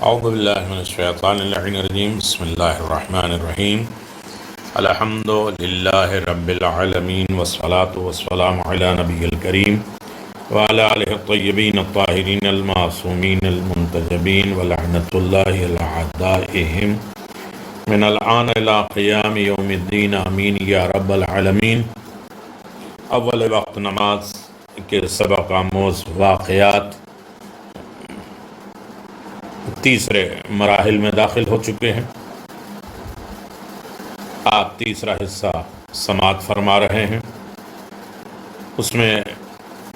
اعوذ باللہ من الشیطان اللعین الرجیم بسم اللہ الرحمن الرحیم الحمد للہ رب العالمین والصلاة والسلام علی نبی الکریم وعلی آلہ الطیبین الطاہرین المعصومین المنتجبین ولعنۃ اللہ علی اعدائہم من الآن الى قیام یوم الدین آمین یا رب العالمین۔ اول وقت نماز کے سبق آموز واقعات تیسرے مراحل میں داخل ہو چکے ہیں۔ آپ تیسرا حصہ سماعت فرما رہے ہیں۔ اس میں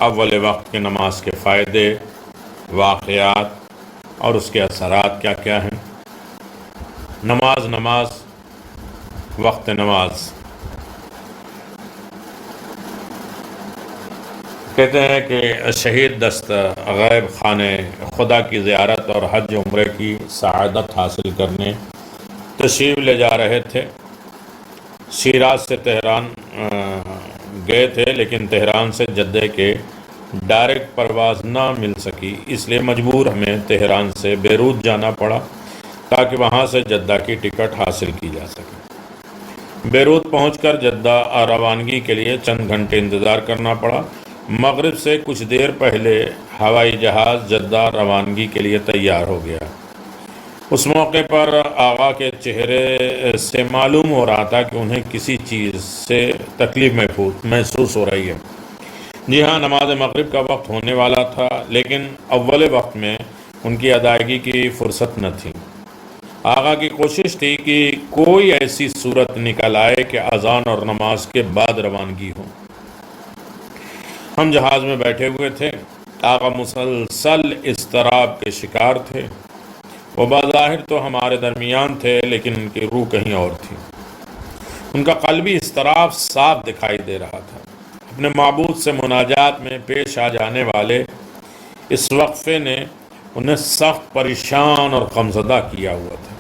اول وقت کی نماز کے فائدے، واقعات اور اس کے اثرات کیا کیا ہیں۔ نماز وقت نماز کہتے ہیں کہ شہید دست غیب خانے خدا کی زیارت اور حج عمرے کی سعادت حاصل کرنے تشریف لے جا رہے تھے۔ شیراز سے تہران گئے تھے، لیکن تہران سے جدہ کے ڈائریکٹ پرواز نہ مل سکی، اس لیے مجبور ہمیں تہران سے بیروت جانا پڑا تاکہ وہاں سے جدہ کی ٹکٹ حاصل کی جا سکے۔ بیروت پہنچ کر جدہ روانگی کے لیے چند گھنٹے انتظار کرنا پڑا۔ مغرب سے کچھ دیر پہلے ہوائی جہاز جدہ روانگی کے لیے تیار ہو گیا۔ اس موقع پر آقا کے چہرے سے معلوم ہو رہا تھا کہ انہیں کسی چیز سے تکلیف محسوس ہو رہی ہے۔ جی ہاں، نماز مغرب کا وقت ہونے والا تھا، لیکن اول وقت میں ان کی ادائیگی کی فرصت نہ تھی۔ آقا کی کوشش تھی کہ کوئی ایسی صورت نکل آئے کہ اذان اور نماز کے بعد روانگی ہو۔ ہم جہاز میں بیٹھے ہوئے تھے۔ آقا مسلسل اضطراب کے شکار تھے۔ وہ بظاہر تو ہمارے درمیان تھے، لیکن ان کی روح کہیں اور تھی۔ ان کا قلبی اضطراب صاف دکھائی دے رہا تھا۔ اپنے معبود سے مناجات میں پیش آ جانے والے اس وقفے نے انہیں سخت پریشان اور غمزدہ کیا ہوا تھا۔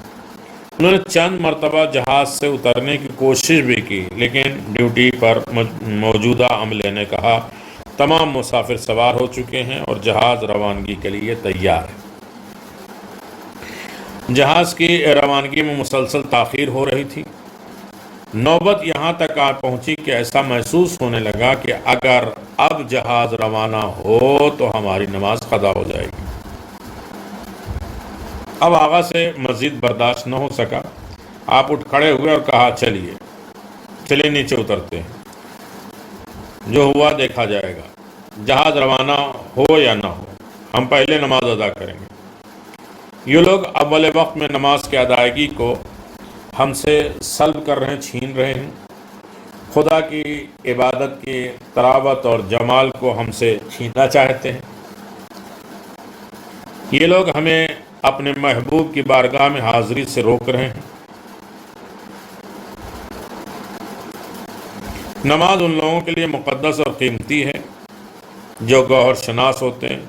انہوں نے چند مرتبہ جہاز سے اترنے کی کوشش بھی کی، لیکن ڈیوٹی پر موجودہ عملے نے کہا تمام مسافر سوار ہو چکے ہیں اور جہاز روانگی کے لیے تیار ہے۔ جہاز کی روانگی میں مسلسل تاخیر ہو رہی تھی۔ نوبت یہاں تک آ پہنچی کہ ایسا محسوس ہونے لگا کہ اگر اب جہاز روانہ ہو تو ہماری نماز قضا ہو جائے گی۔ اب آقا سے مزید برداشت نہ ہو سکا۔ آپ اٹھ کھڑے ہوئے اور کہا چلیے نیچے اترتے ہیں، جو ہوا دیکھا جائے گا۔ جہاز روانہ ہو یا نہ ہو، ہم پہلے نماز ادا کریں گے۔ یہ لوگ اول وقت میں نماز کی ادائیگی کو ہم سے سلب کر رہے ہیں، چھین رہے ہیں۔ خدا کی عبادت کی طراوت اور جمال کو ہم سے چھیننا چاہتے ہیں۔ یہ لوگ ہمیں اپنے محبوب کی بارگاہ میں حاضری سے روک رہے ہیں۔ نماز ان لوگوں کے لیے مقدس اور قیمتی ہے جو گوہر شناس ہوتے ہیں۔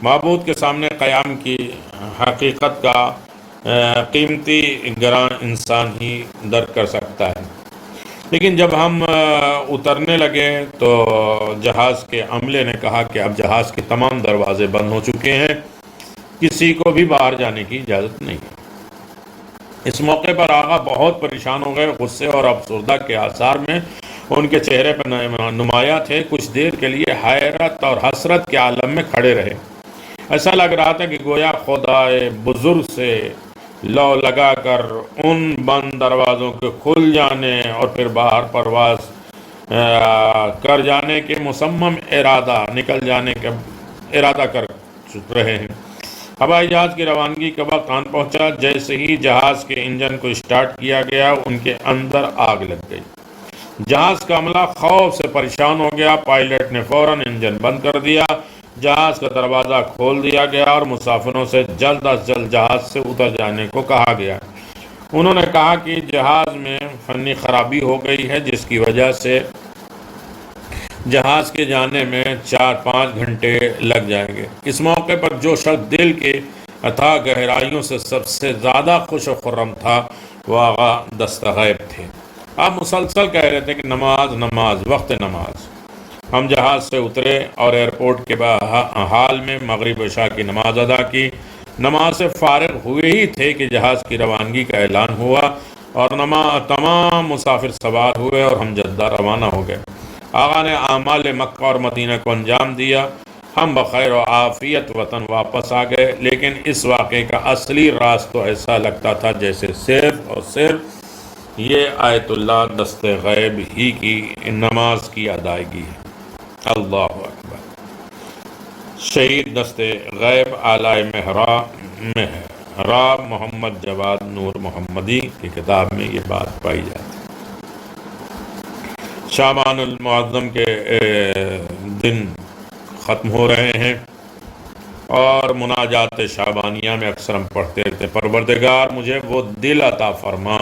معبود کے سامنے قیام کی حقیقت کا قیمتی گراں انسان ہی درک کر سکتا ہے۔ لیکن جب ہم اترنے لگے تو جہاز کے عملے نے کہا کہ اب جہاز کے تمام دروازے بند ہو چکے ہیں، کسی کو بھی باہر جانے کی اجازت نہیں۔ اس موقع پر آقا بہت پریشان ہو گئے۔ غصے اور افسردہ کے آثار میں ان کے چہرے پر نمایاں تھے۔ کچھ دیر کے لیے حیرت اور حسرت کے عالم میں کھڑے رہے۔ ایسا لگ رہا تھا کہ گویا خدائے بزرگ سے لو لگا کر ان بند دروازوں کے کھل جانے اور پھر باہر پرواز کر جانے کے مصمم نکل جانے کا ارادہ کر رہے ہیں۔ ہوائی جہاز کی روانگی کا وقت آن پہنچا۔ جیسے ہی جہاز کے انجن کو اسٹارٹ کیا گیا، ان کے اندر آگ لگ گئی۔ جہاز کا عملہ خوف سے پریشان ہو گیا۔ پائلٹ نے فوراً انجن بند کر دیا۔ جہاز کا دروازہ کھول دیا گیا اور مسافروں سے جلد از جلد جہاز سے اتر جانے کو کہا گیا۔ انہوں نے کہا کہ جہاز میں فنی خرابی ہو گئی ہے، جس کی وجہ سے جہاز کے جانے میں 4-5 گھنٹے لگ جائیں گے۔ اس موقع پر جو شخص دل کے اتھاہ گہرائیوں سے سب سے زیادہ خوش و خرم تھا، وہ آقا دست غیب تھے۔ آپ مسلسل کہہ رہے تھے کہ نماز وقت نماز۔ ہم جہاز سے اترے اور ایئرپورٹ کے حال میں مغرب عشاء کی نماز ادا کی۔ نماز سے فارغ ہوئے ہی تھے کہ جہاز کی روانگی کا اعلان ہوا اور تمام مسافر سوار ہوئے اور ہم جدہ روانہ ہو گئے۔ آقا نے اعمال مکہ اور مدینہ کو انجام دیا، ہم بخیر و عافیت وطن واپس آ گئے، لیکن اس واقعے کا اصلی راز تو ایسا لگتا تھا جیسے صرف اور صرف یہ آیت اللہ دست غیب ہی کی نماز کی ادائیگی ہے۔ اللہ اکبر۔ شہید دست غیب اعلی محراب محمد جواد نور محمدی کی کتاب میں یہ بات پائی جاتی ہے۔ شعبان المعظم کے دن ختم ہو رہے ہیں اور مناجات شعبانیہ میں اکثر ہم پڑھتے رہتے ہیں، پروردگار مجھے وہ دل عطا فرما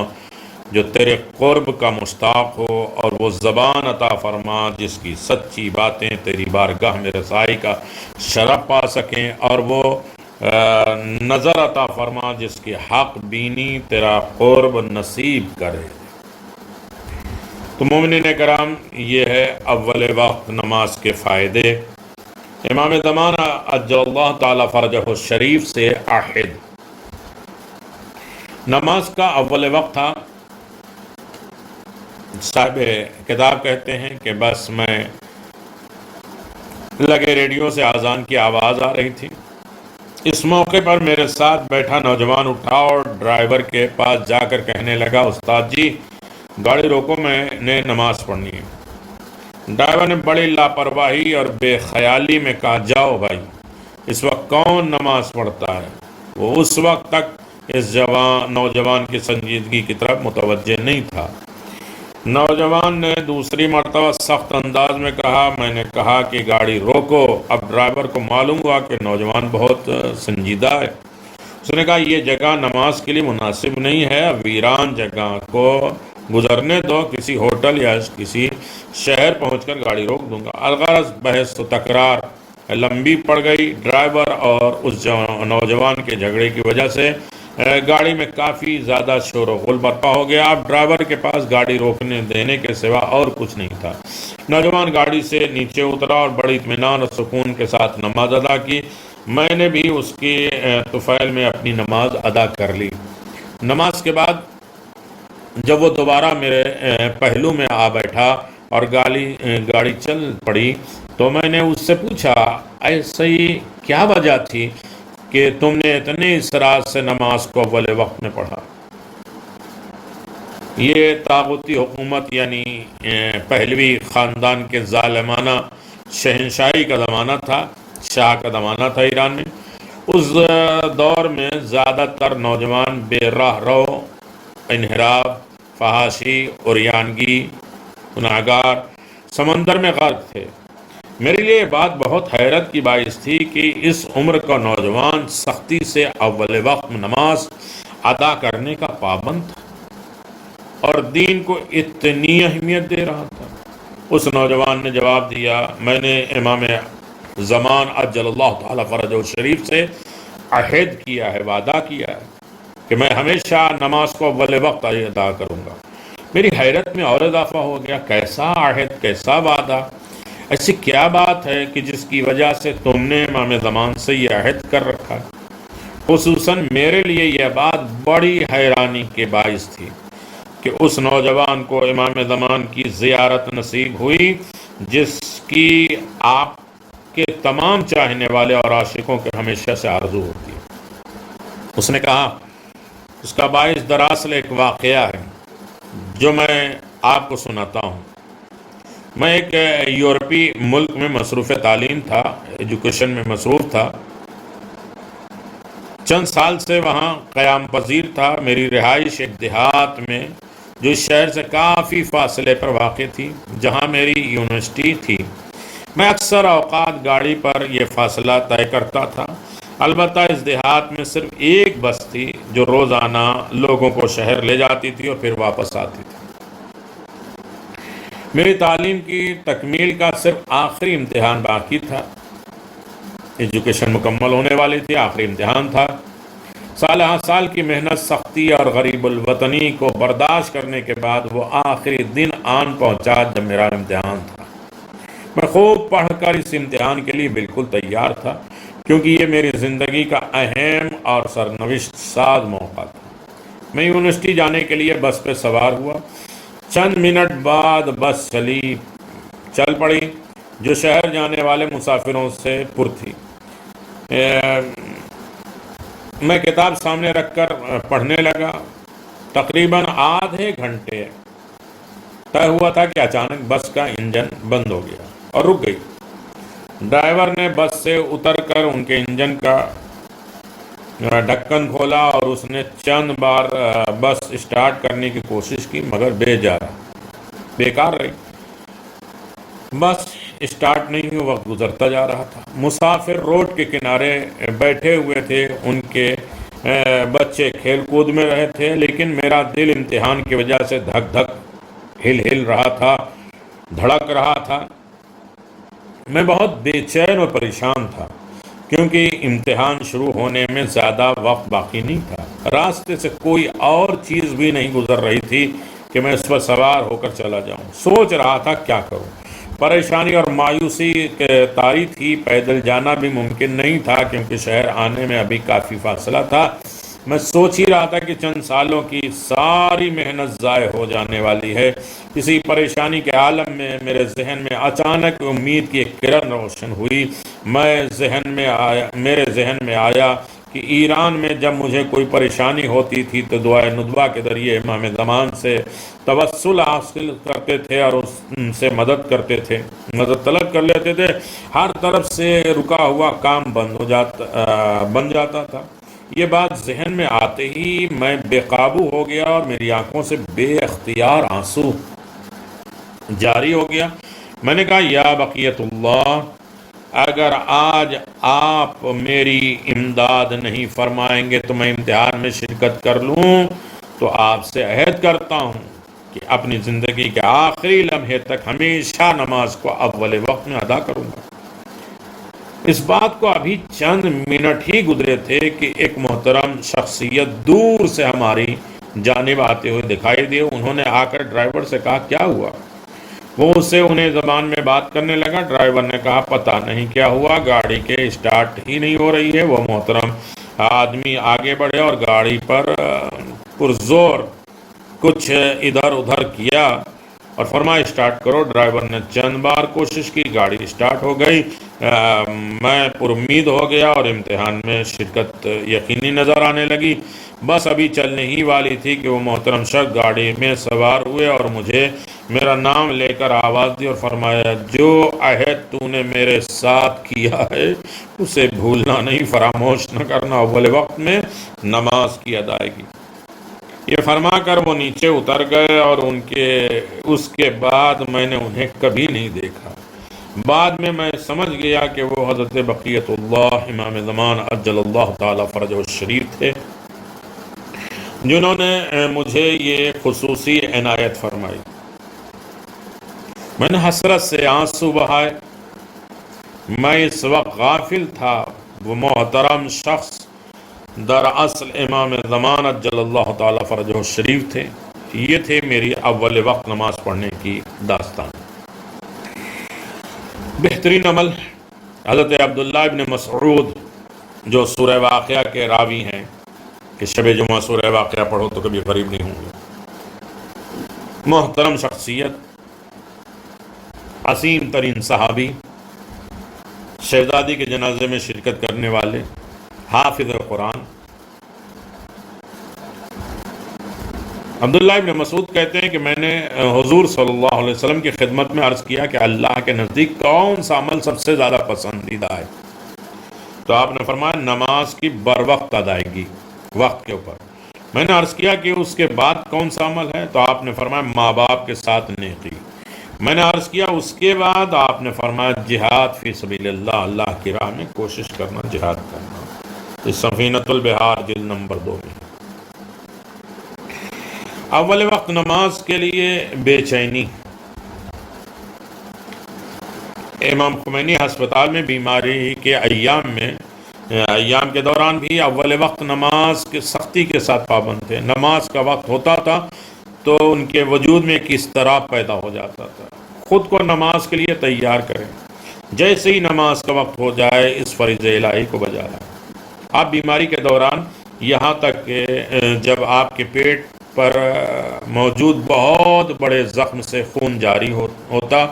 جو تیرے قرب کا مشتاق ہو، اور وہ زبان عطا فرما جس کی سچی باتیں تیری بارگاہ میں رسائی کا شرف پا سکیں، اور وہ نظر عطا فرما جس کی حق بینی تیرا قرب نصیب کرے۔ تو مومنین کرام، یہ ہے اول وقت نماز کے فائدے۔ امام زمانہ عجل اللہ تعالی فرجہ الشریف سے عہد۔ نماز کا اول وقت تھا۔ صاحب کتاب کہتے ہیں کہ بس میں لگے ریڈیو سے اذان کی آواز آ رہی تھی، اس موقع پر میرے ساتھ بیٹھا نوجوان اٹھا اور ڈرائیور کے پاس جا کر کہنے لگا، استاد جی گاڑی روکو، میں نے نماز پڑھنی ہے۔ ڈرائیور نے بڑی لاپرواہی اور بے خیالی میں کہا، جاؤ بھائی، اس وقت کون نماز پڑھتا ہے؟ وہ اس وقت تک اس نوجوان کی سنجیدگی کی طرف متوجہ نہیں تھا۔ نوجوان نے دوسری مرتبہ سخت انداز میں کہا، میں نے کہا کہ گاڑی روکو۔ اب ڈرائیور کو معلوم ہوا کہ نوجوان بہت سنجیدہ ہے۔ اس نے کہا، یہ جگہ نماز کے لیے مناسب نہیں ہے، ویران جگہ کو گزرنے دو، کسی ہوٹل یا کسی شہر پہنچ کر گاڑی روک دوں گا۔ الغرض بحث و تکرار لمبی پڑ گئی۔ ڈرائیور اور اس نوجوان کے جھگڑے کی وجہ سے گاڑی میں کافی زیادہ شور و غل برپا ہو گیا۔ اب ڈرائیور کے پاس گاڑی روکنے دینے کے سوا اور کچھ نہیں تھا۔ نوجوان گاڑی سے نیچے اترا اور بڑی اطمینان اور سکون کے ساتھ نماز ادا کی۔ میں نے بھی اس کی طفیل میں اپنی نماز ادا کر لی۔ نماز کے بعد جب وہ دوبارہ میرے پہلو میں آ بیٹھا اور گاڑی چل پڑی تو میں نے اس سے پوچھا، ایسی کیا وجہ تھی کہ تم نے اتنے اسرار سے نماز کو اول وقت میں پڑھا؟ یہ طاغوتی حکومت یعنی پہلوی خاندان کے ظالمانہ شہنشاہی کا زمانہ تھا، شاہ کا زمانہ تھا ایران میں۔ اس دور میں زیادہ تر نوجوان بے راہ رو، انحراف، فحاشی، عریانگی، گناہگار سمندر میں غرق تھے۔ میرے لیے یہ بات بہت حیرت کی باعث تھی کہ اس عمر کا نوجوان سختی سے اول وقت میں نماز ادا کرنے کا پابند تھا اور دین کو اتنی اہمیت دے رہا تھا۔ اس نوجوان نے جواب دیا، میں نے امام زمان عجل اللہ تعالی فرجہ الشریف سے عہد کیا ہے، وعدہ کیا ہے کہ میں ہمیشہ نماز کو اول وقت ادا کروں گا۔ میری حیرت میں اور اضافہ ہو گیا، کیسا عہد، کیسا وعدہ؟ ایسی کیا بات ہے کہ جس کی وجہ سے تم نے امام زمان سے یہ عہد کر رکھا؟ خصوصاً میرے لیے یہ بات بڑی حیرانی کے باعث تھی کہ اس نوجوان کو امام زمان کی زیارت نصیب ہوئی جس کی آپ کے تمام چاہنے والے اور عاشقوں کے ہمیشہ سے آرزو ہوتی ہے۔ اس نے کہا، اس کا باعث دراصل ایک واقعہ ہے جو میں آپ کو سناتا ہوں۔ میں ایک یورپی ملک میں مصروف تعلیم تھا، ایجوکیشن میں مصروف تھا، چند سال سے وہاں قیام پذیر تھا۔ میری رہائش ایک دیہات میں جو اس شہر سے کافی فاصلے پر واقع تھی جہاں میری یونیورسٹی تھی۔ میں اکثر اوقات گاڑی پر یہ فاصلہ طے کرتا تھا۔ البتہ اس دیہات میں صرف ایک بس تھی جو روزانہ لوگوں کو شہر لے جاتی تھی اور پھر واپس آتی تھی۔ میری تعلیم کی تکمیل کا صرف آخری امتحان باقی تھا، ایجوکیشن مکمل ہونے والی تھی، آخری امتحان تھا۔ سالہ سال کی محنت، سختی اور غریب الوطنی کو برداشت کرنے کے بعد وہ آخری دن آن پہنچا جب میرا امتحان تھا۔ میں خوب پڑھ کر اس امتحان کے لیے بالکل تیار تھا کیونکہ یہ میری زندگی کا اہم اور سرنوشت ساز موقع تھا۔ میں یونیورسٹی جانے کے لیے بس پہ سوار ہوا۔ چند منٹ بعد بس چل پڑی، جو شہر جانے والے مسافروں سے پر تھی۔ میں کتاب سامنے رکھ کر پڑھنے لگا۔ تقریباً آدھے گھنٹے طے ہوا تھا کہ اچانک بس کا انجن بند ہو گیا اور رک گئی۔ ڈرائیور نے بس سے اتر کر ان کے انجن کا ڈھکن کھولا اور اس نے چند بار بس اسٹارٹ کرنے کی کوشش کی، مگر بیکار رہی۔ بس اسٹارٹ نہیں ہوئی، وقت گزرتا جا رہا تھا۔ مسافر روڈ کے کنارے بیٹھے ہوئے تھے، ان کے بچے کھیل کود میں رہے تھے، لیکن میرا دل امتحان کی وجہ سے دھک دھک ہل رہا تھا، دھڑک رہا تھا۔ میں بہت بے چین اور پریشان تھا، کیونکہ امتحان شروع ہونے میں زیادہ وقت باقی نہیں تھا۔ راستے سے کوئی اور چیز بھی نہیں گزر رہی تھی کہ میں اس پر سوار ہو کر چلا جاؤں۔ سوچ رہا تھا کیا کروں۔ پریشانی اور مایوسی طاری تھی۔ پیدل جانا بھی ممکن نہیں تھا، کیونکہ شہر آنے میں ابھی کافی فاصلہ تھا۔ میں سوچ ہی رہا تھا کہ چند سالوں کی ساری محنت ضائع ہو جانے والی ہے۔ اسی پریشانی کے عالم میں میرے ذہن میں اچانک امید کی ایک کرن روشن ہوئی۔ میرے ذہن میں آیا کہ ایران میں جب مجھے کوئی پریشانی ہوتی تھی تو دعائے ندوہ کے ذریعے امام زمان سے توسل حاصل کرتے تھے اور ان سے مدد طلب کر لیتے تھے۔ ہر طرف سے رکا ہوا کام بن جاتا تھا۔ یہ بات ذہن میں آتے ہی میں بے قابو ہو گیا اور میری آنکھوں سے بے اختیار آنسو جاری ہو گیا۔ میں نے کہا، یا بقیت اللہ، اگر آج آپ میری امداد نہیں فرمائیں گے تو میں امتحان میں شرکت کر لوں تو آپ سے عہد کرتا ہوں کہ اپنی زندگی کے آخری لمحے تک ہمیشہ نماز کو اول وقت میں ادا کروں گا۔ اس بات کو ابھی چند منٹ ہی گزرے تھے کہ ایک محترم شخصیت دور سے ہماری جانب آتے ہوئے دکھائی دی۔ انہوں نے آ کر ڈرائیور سے کہا، کیا ہوا؟ وہ اس سے انہیں زبان میں بات کرنے لگا۔ ڈرائیور نے کہا، پتہ نہیں کیا ہوا، گاڑی کے اسٹارٹ ہی نہیں ہو رہی ہے۔ وہ محترم آدمی آگے بڑھے اور گاڑی پر پرزور کچھ ادھر ادھر کیا اور فرمایا، اسٹارٹ کرو۔ ڈرائیور نے چند بار کوشش کی، گاڑی اسٹارٹ ہو گئی۔ میں پر امید ہو گیا اور امتحان میں شرکت یقینی نظر آنے لگی۔ بس ابھی چلنے ہی والی تھی کہ وہ محترم شخص گاڑی میں سوار ہوئے اور مجھے میرا نام لے کر آواز دی اور فرمایا، جو عہد تو نے میرے ساتھ کیا ہے اسے بھولنا نہیں، فراموش نہ کرنا، اول وقت میں نماز کی ادائیگی۔ یہ فرما کر وہ نیچے اتر گئے اور اس کے بعد میں نے انہیں کبھی نہیں دیکھا۔ بعد میں سمجھ گیا کہ وہ حضرت بقیت اللہ امام زمان عجل اللہ تعالی فرجہ الشریف تھے، جنہوں نے مجھے یہ خصوصی عنایت فرمائی۔ میں نے حسرت سے آنسو بہائے۔ میں اس وقت غافل تھا، وہ محترم شخص دراصل امام زمان عجل اللہ تعالی فرجہ الشریف تھے۔ یہ تھے میری اول وقت نماز پڑھنے کی داستان۔ بہترین عمل حضرت عبداللہ ابن مسعود، جو سورہ واقعہ کے راوی ہیں کہ شب جمعہ سورہ واقعہ پڑھو تو کبھی غریب نہیں ہوں گے، محترم شخصیت، عظیم ترین صحابی، شہزادی کے جنازے میں شرکت کرنے والے، حافظ قرآن۔ عبداللہ ابن مسعود کہتے ہیں کہ میں نے حضور صلی اللہ علیہ وسلم کی خدمت میں عرض کیا کہ اللہ کے نزدیک کون سا عمل سب سے زیادہ پسندیدہ ہے؟ تو آپ نے فرمایا، نماز کی بر وقت ادائیگی، وقت کے اوپر۔ میں نے عرض کیا کہ اس کے بعد کون سا عمل ہے؟ تو آپ نے فرمایا، ماں باپ کے ساتھ نیکی۔ میں نے عرض کیا اس کے بعد؟ آپ نے فرمایا، جہاد فی سبیل اللہ، اللہ کی راہ میں کوشش کرنا، جہاد کرنا۔ اس سفینۃ البحار جلد نمبر 2 میں۔ اول وقت نماز کے لیے بے چینی۔ امام خمینی ہسپتال میں بیماری کے ایام کے دوران بھی اول وقت نماز کے سختی کے ساتھ پابند تھے۔ نماز کا وقت ہوتا تھا تو ان کے وجود میں ایک اضطراب پیدا ہو جاتا تھا۔ خود کو نماز کے لیے تیار کریں، جیسے ہی نماز کا وقت ہو جائے اس فریضہ الہی کو بجا لائیں۔ آپ بیماری کے دوران یہاں تک کہ جب آپ کے پیٹ پر موجود بہت بڑے زخم سے خون جاری ہوتا،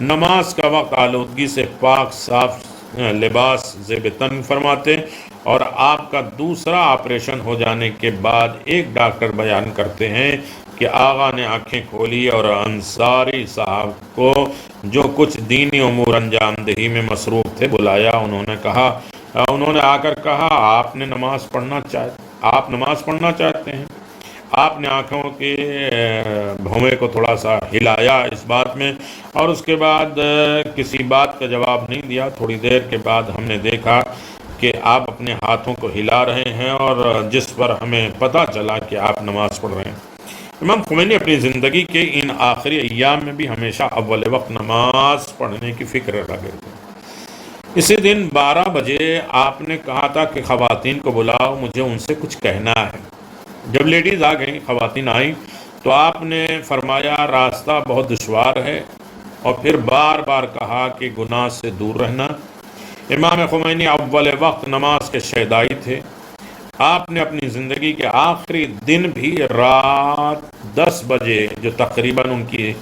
نماز کا وقت آلودگی سے پاک صاف لباس زیب تن فرماتے، اور آپ کا دوسرا آپریشن ہو جانے کے بعد ایک ڈاکٹر بیان کرتے ہیں کہ آغا نے آنکھیں کھولی اور انصاری صاحب کو جو کچھ دینی امور انجام دہی میں مصروف تھے بلایا۔ انہوں نے آ کر کہا آپ نماز پڑھنا چاہتے ہیں؟ آپ نے آنکھوں کے بھونوے کو تھوڑا سا ہلایا اس بات میں، اور اس کے بعد کسی بات کا جواب نہیں دیا۔ تھوڑی دیر کے بعد ہم نے دیکھا کہ آپ اپنے ہاتھوں کو ہلا رہے ہیں، اور جس پر ہمیں پتہ چلا کہ آپ نماز پڑھ رہے ہیں۔ امام خمینی اپنی زندگی کے ان آخری ایام میں بھی ہمیشہ اول وقت نماز پڑھنے کی فکر لگے تھے۔ اسی دن 12 بجے آپ نے کہا تھا کہ خواتین کو بلاؤ، مجھے ان سے کچھ کہنا ہے۔ جب لیڈیز آ گئیں، خواتین آئیں، تو آپ نے فرمایا راستہ بہت دشوار ہے، اور پھر بار بار کہا کہ گناہ سے دور رہنا۔ امام خمینی اول وقت نماز کے شیدائی تھے۔ آپ نے اپنی زندگی کے آخری دن بھی رات 10 بجے، جو تقریباً ان کی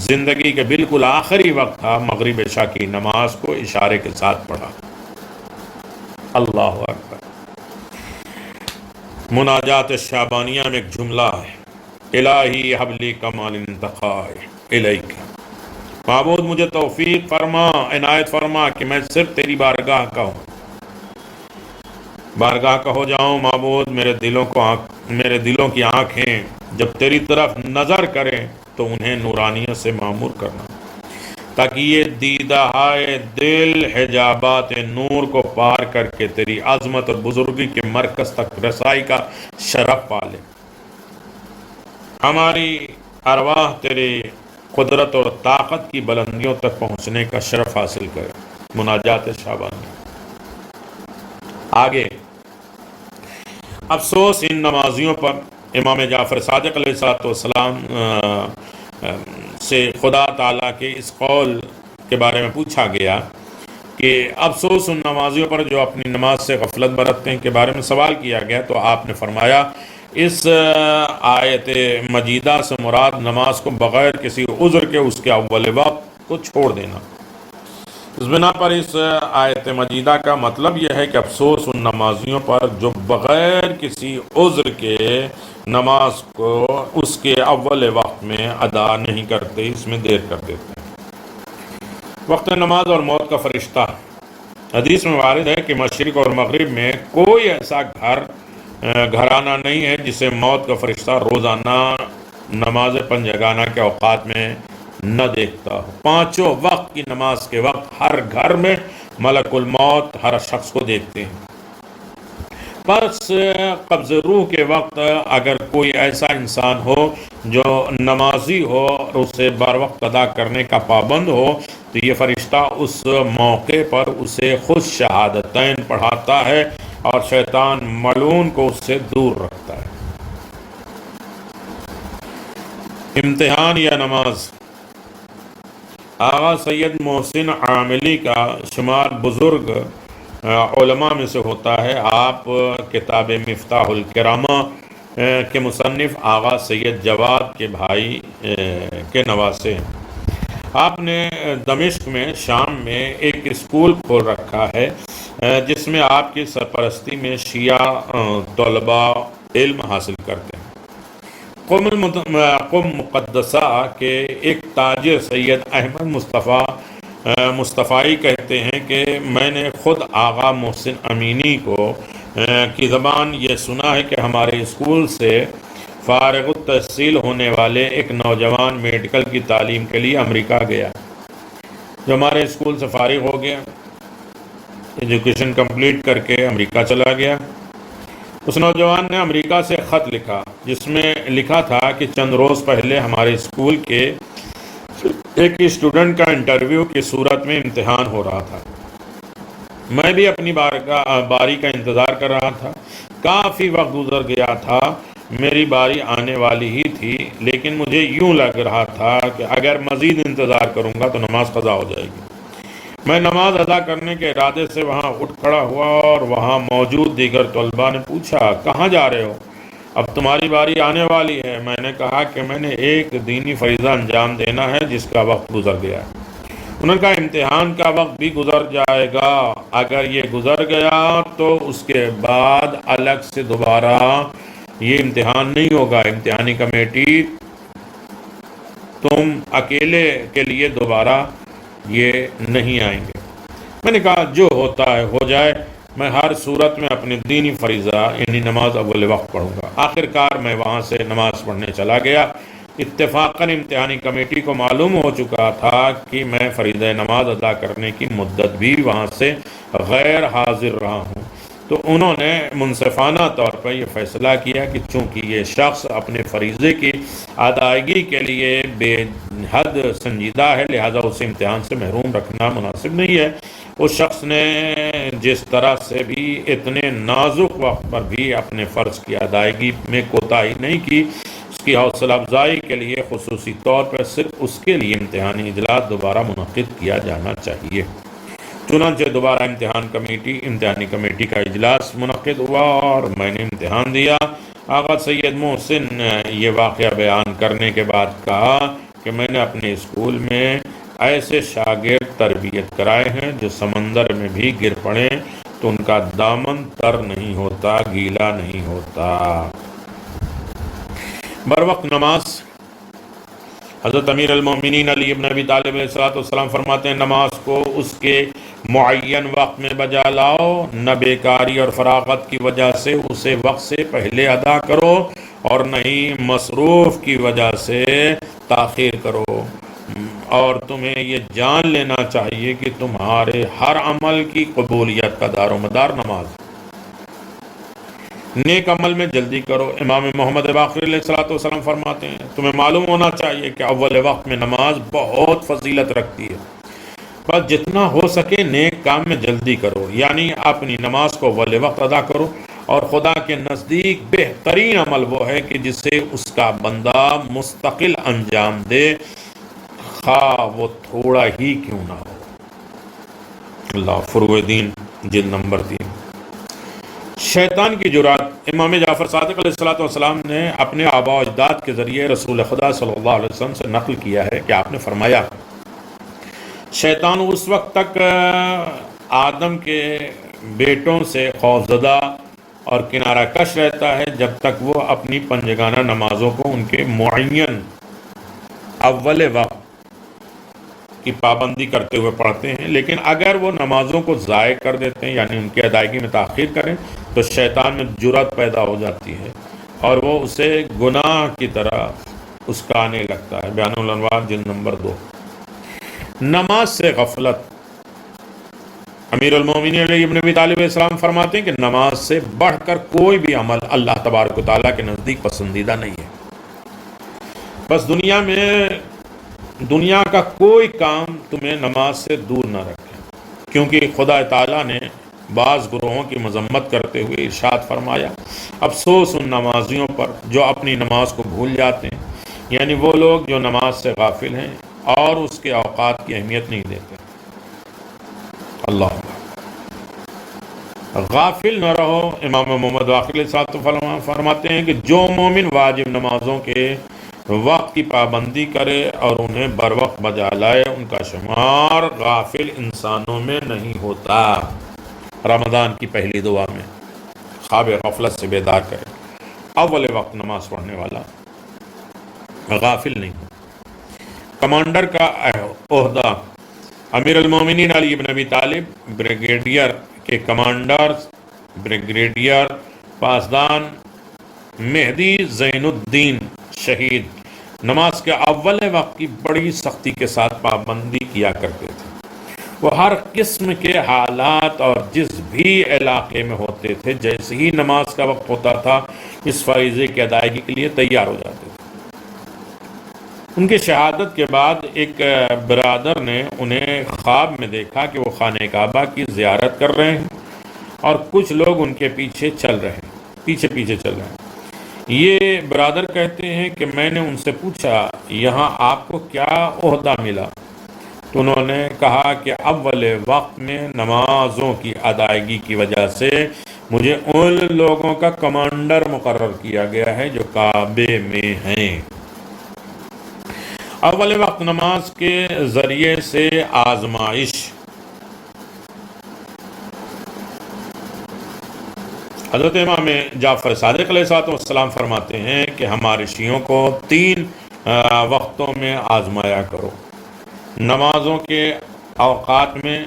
زندگی کے بالکل آخری وقت تھا، مغرب عشاء کی نماز کو اشارے کے ساتھ پڑھا۔ اللہ اکبر۔ مناجات شعبانیہ میں ایک جملہ ہے، الہی حبلی کمال انتقائے الیک، معبود مجھے توفیق فرما، عنایت فرما کہ میں صرف تیری بارگاہ کا ہو جاؤں۔ معبود میرے دلوں کی آنکھیں جب تیری طرف نظر کریں تو انہیں نورانیت سے معمور کرنا، تاکہ یہ دیدہائے دل حجابات نور کو پار کر کے تیری عظمت اور بزرگی کے مرکز تک رسائی کا شرف پالے۔ ہماری ارواح تیری قدرت اور طاقت کی بلندیوں تک پہنچنے کا شرف حاصل کرے۔ مناجات شعبانیہ۔ آگے افسوس ان نمازیوں پر۔ امام جعفر صادق علیہ السلام سے خدا تعالیٰ کے اس قول کے بارے میں پوچھا گیا کہ افسوس ان نمازیوں پر جو اپنی نماز سے غفلت برتتے ہیں کے بارے میں سوال کیا گیا، تو آپ نے فرمایا اس آیت مجیدہ سے مراد نماز کو بغیر کسی عذر کے اس کے اول وقت کو چھوڑ دینا۔ اس بنا پر اس آیت مجیدہ کا مطلب یہ ہے کہ افسوس ان نمازیوں پر جو بغیر کسی عذر کے نماز کو اس کے اول وقت میں ادا نہیں کرتے، اس میں دیر کر دیتے ہیں۔ وقت نماز اور موت کا فرشتہ۔ حدیث میں وارد ہے کہ مشرق اور مغرب میں کوئی ایسا گھرانہ نہیں ہے جسے موت کا فرشتہ روزانہ نماز پنجگانہ کے اوقات میں نہ دیکھتا ہو۔ 5 وقت کی نماز کے وقت ہر گھر میں ملک الموت ہر شخص کو دیکھتے ہیں۔ بس قبض روح کے وقت اگر کوئی ایسا انسان ہو جو نمازی ہو اور اسے بر وقت ادا کرنے کا پابند ہو، تو یہ فرشتہ اس موقع پر اسے خود شہادتین پڑھاتا ہے اور شیطان ملعون کو اس سے دور رکھتا ہے۔ امتحان یا نماز۔ آغا سید محسن عاملی کا شمار بزرگ علماء میں سے ہوتا ہے۔ آپ کتاب مفتاح الکرامہ کے مصنف آغا سید جواد کے بھائی کے نواسے ہیں۔ آپ نے دمشق میں شام میں ایک اسکول کھول رکھا ہے جس میں آپ کی سرپرستی میں شیعہ طلباء علم حاصل کرتے ہیں۔ قم مقدسہ کے ایک تاجر سید احمد مصطفی کہتے ہیں کہ میں نے خود آغا محسن امینی کی زبان یہ سنا ہے کہ ہمارے اسکول سے فارغ التحصیل ہونے والے ایک نوجوان میڈیکل کی تعلیم کے لیے امریکہ گیا، جو ہمارے اسکول سے فارغ ہو گیا، ایجوکیشن کمپلیٹ کر کے امریکہ چلا گیا۔ اس نوجوان نے امریکہ سے خط لکھا جس میں لکھا تھا کہ چند روز پہلے ہمارے اسکول کے ایک اسٹوڈنٹ کا انٹرویو کی صورت میں امتحان ہو رہا تھا۔ میں بھی اپنی باری کا انتظار کر رہا تھا۔ کافی وقت گزر گیا تھا، میری باری آنے والی ہی تھی، لیکن مجھے یوں لگ رہا تھا کہ اگر مزید انتظار کروں گا تو نماز قضا ہو جائے گی۔ میں نماز ادا کرنے کے ارادے سے وہاں اٹھ کھڑا ہوا اور وہاں موجود دیگر طلباء نے پوچھا کہاں جا رہے ہو؟ اب تمہاری باری آنے والی ہے۔ میں نے کہا کہ میں نے ایک دینی فریضہ انجام دینا ہے جس کا وقت گزر گیا ہے۔ انہوں نے کہا امتحان کا وقت بھی گزر جائے گا، اگر یہ گزر گیا تو اس کے بعد الگ سے دوبارہ یہ امتحان نہیں ہوگا، امتحانی کمیٹی تم اکیلے کے لیے دوبارہ یہ نہیں آئیں گے۔ میں نے کہا جو ہوتا ہے ہو جائے، میں ہر صورت میں اپنی دینی فریضہ یعنی نماز اول وقت پڑھوں گا۔ آخرکار میں وہاں سے نماز پڑھنے چلا گیا۔ اتفاقاً امتحانی کمیٹی کو معلوم ہو چکا تھا کہ میں فریضہ نماز ادا کرنے کی مدت بھی وہاں سے غیر حاضر رہا ہوں، تو انہوں نے منصفانہ طور پر یہ فیصلہ کیا کہ چونکہ یہ شخص اپنے فریضے کی ادائیگی کے لیے بے حد سنجیدہ ہے، لہذا اسے امتحان سے محروم رکھنا مناسب نہیں ہے۔ اس شخص نے جس طرح سے بھی اتنے نازک وقت پر بھی اپنے فرض کی ادائیگی میں کوتاہی نہیں کی، اس کی حوصلہ افزائی کے لیے خصوصی طور پر صرف اس کے لیے امتحانی اجلاس دوبارہ منعقد کیا جانا چاہیے۔ چنانچہ دوبارہ امتحانی کمیٹی کا اجلاس منعقد ہوا اور میں نے امتحان دیا۔ آغا سید محسن نے یہ واقعہ بیان کرنے کے بعد کہا کہ میں نے اپنے اسکول میں ایسے شاگرد تربیت کرائے ہیں جو سمندر میں بھی گر پڑیں تو ان کا دامن تر نہیں ہوتا، گیلا نہیں ہوتا۔ بر وقت نماز۔ حضرت امیر المومنین علی ابن ابی طالب علیہ السلام فرماتے ہیں نماز کو اس کے معین وقت میں بجا لاؤ، نہ بیکاری اور فراغت کی وجہ سے اسے وقت سے پہلے ادا کرو اور نہ ہی مصروف کی وجہ سے تاخیر کرو، اور تمہیں یہ جان لینا چاہیے کہ تمہارے ہر عمل کی قبولیت کا دار و مدار نماز۔ نیک عمل میں جلدی کرو۔ امام محمد باقر علیہ السلام فرماتے ہیں تمہیں معلوم ہونا چاہیے کہ اول وقت میں نماز بہت فضیلت رکھتی ہے، بس جتنا ہو سکے نیک کام میں جلدی کرو، یعنی اپنی نماز کو اول وقت ادا کرو، اور خدا کے نزدیک بہترین عمل وہ ہے کہ جسے اس کا بندہ مستقل انجام دے، خواہ وہ تھوڑا ہی کیوں نہ ہو۔ اللہ فروع دین جلد نمبر 3۔ شیطان کی جرات۔ امام جعفر صادق علیہ السلام نے اپنے آباء و اجداد کے ذریعے رسول خدا صلی اللہ علیہ وسلم سے نقل کیا ہے کہ آپ نے فرمایا شیطان اس وقت تک آدم کے بیٹوں سے خوفزدہ اور کنارہ کش رہتا ہے جب تک وہ اپنی پنجگانہ نمازوں کو ان کے معین اول وقت کی پابندی کرتے ہوئے پڑھتے ہیں، لیکن اگر وہ نمازوں کو ضائع کر دیتے ہیں یعنی ان کی ادائیگی میں تاخیر کریں تو شیطان میں جرات پیدا ہو جاتی ہے اور وہ اسے گناہ کی طرح اسکانے لگتا ہے۔ بیان الانوار جلد نمبر 2۔ نماز سے غفلت۔ امیر المومنین علی ابن ابی طالب علیہ السلام فرماتے ہیں کہ نماز سے بڑھ کر کوئی بھی عمل اللہ تبارک و تعالیٰ کے نزدیک پسندیدہ نہیں ہے۔ بس دنیا کا کوئی کام تمہیں نماز سے دور نہ رکھے، کیونکہ خدا تعالیٰ نے بعض گروہوں کی مذمت کرتے ہوئے ارشاد فرمایا افسوس ان نمازیوں پر جو اپنی نماز کو بھول جاتے ہیں، یعنی وہ لوگ جو نماز سے غافل ہیں اور اس کے اوقات کی اہمیت نہیں دیتے۔ اللہ غافل نہ رہو۔ امام محمد باقر علیہ السلام فرماتے ہیں کہ جو مومن واجب نمازوں کے وقت کی پابندی کرے اور انہیں بر وقت بجا لائے ان کا شمار غافل انسانوں میں نہیں ہوتا۔ رمضان کی پہلی دعا میں خواب غفلت سے بیدار کرے، اول وقت نماز پڑھنے والا غافل نہیں ہو۔ کمانڈر کا عہدہ۔ امیر المومنین علی بن ابی طالب بریگیڈیئر کے کمانڈر بریگیڈیئر پاسدان مہدی زین الدین شہید نماز کے اول وقت کی بڑی سختی کے ساتھ پابندی کیا کرتے تھے۔ وہ ہر قسم کے حالات اور جس بھی علاقے میں ہوتے تھے جیسے ہی نماز کا وقت ہوتا تھا اس فریضے کی ادائیگی کے لیے تیار ہو جاتے تھے۔ ان کی شہادت کے بعد ایک برادر نے انہیں خواب میں دیکھا کہ وہ خانہ کعبہ کی زیارت کر رہے ہیں اور کچھ لوگ ان کے پیچھے چل رہے ہیں۔ یہ برادر کہتے ہیں کہ میں نے ان سے پوچھا یہاں آپ کو کیا عہدہ ملا؟ تو انہوں نے کہا کہ اول وقت میں نمازوں کی ادائیگی کی وجہ سے مجھے ان لوگوں کا کمانڈر مقرر کیا گیا ہے جو کعبے میں ہیں۔ اول وقت نماز کے ذریعے سے آزمائش۔ حضرت امام جعفر صادق علیہ السلام فرماتے ہیں کہ ہمارے شیعوں کو 3 وقتوں میں آزمایا کرو، نمازوں کے اوقات میں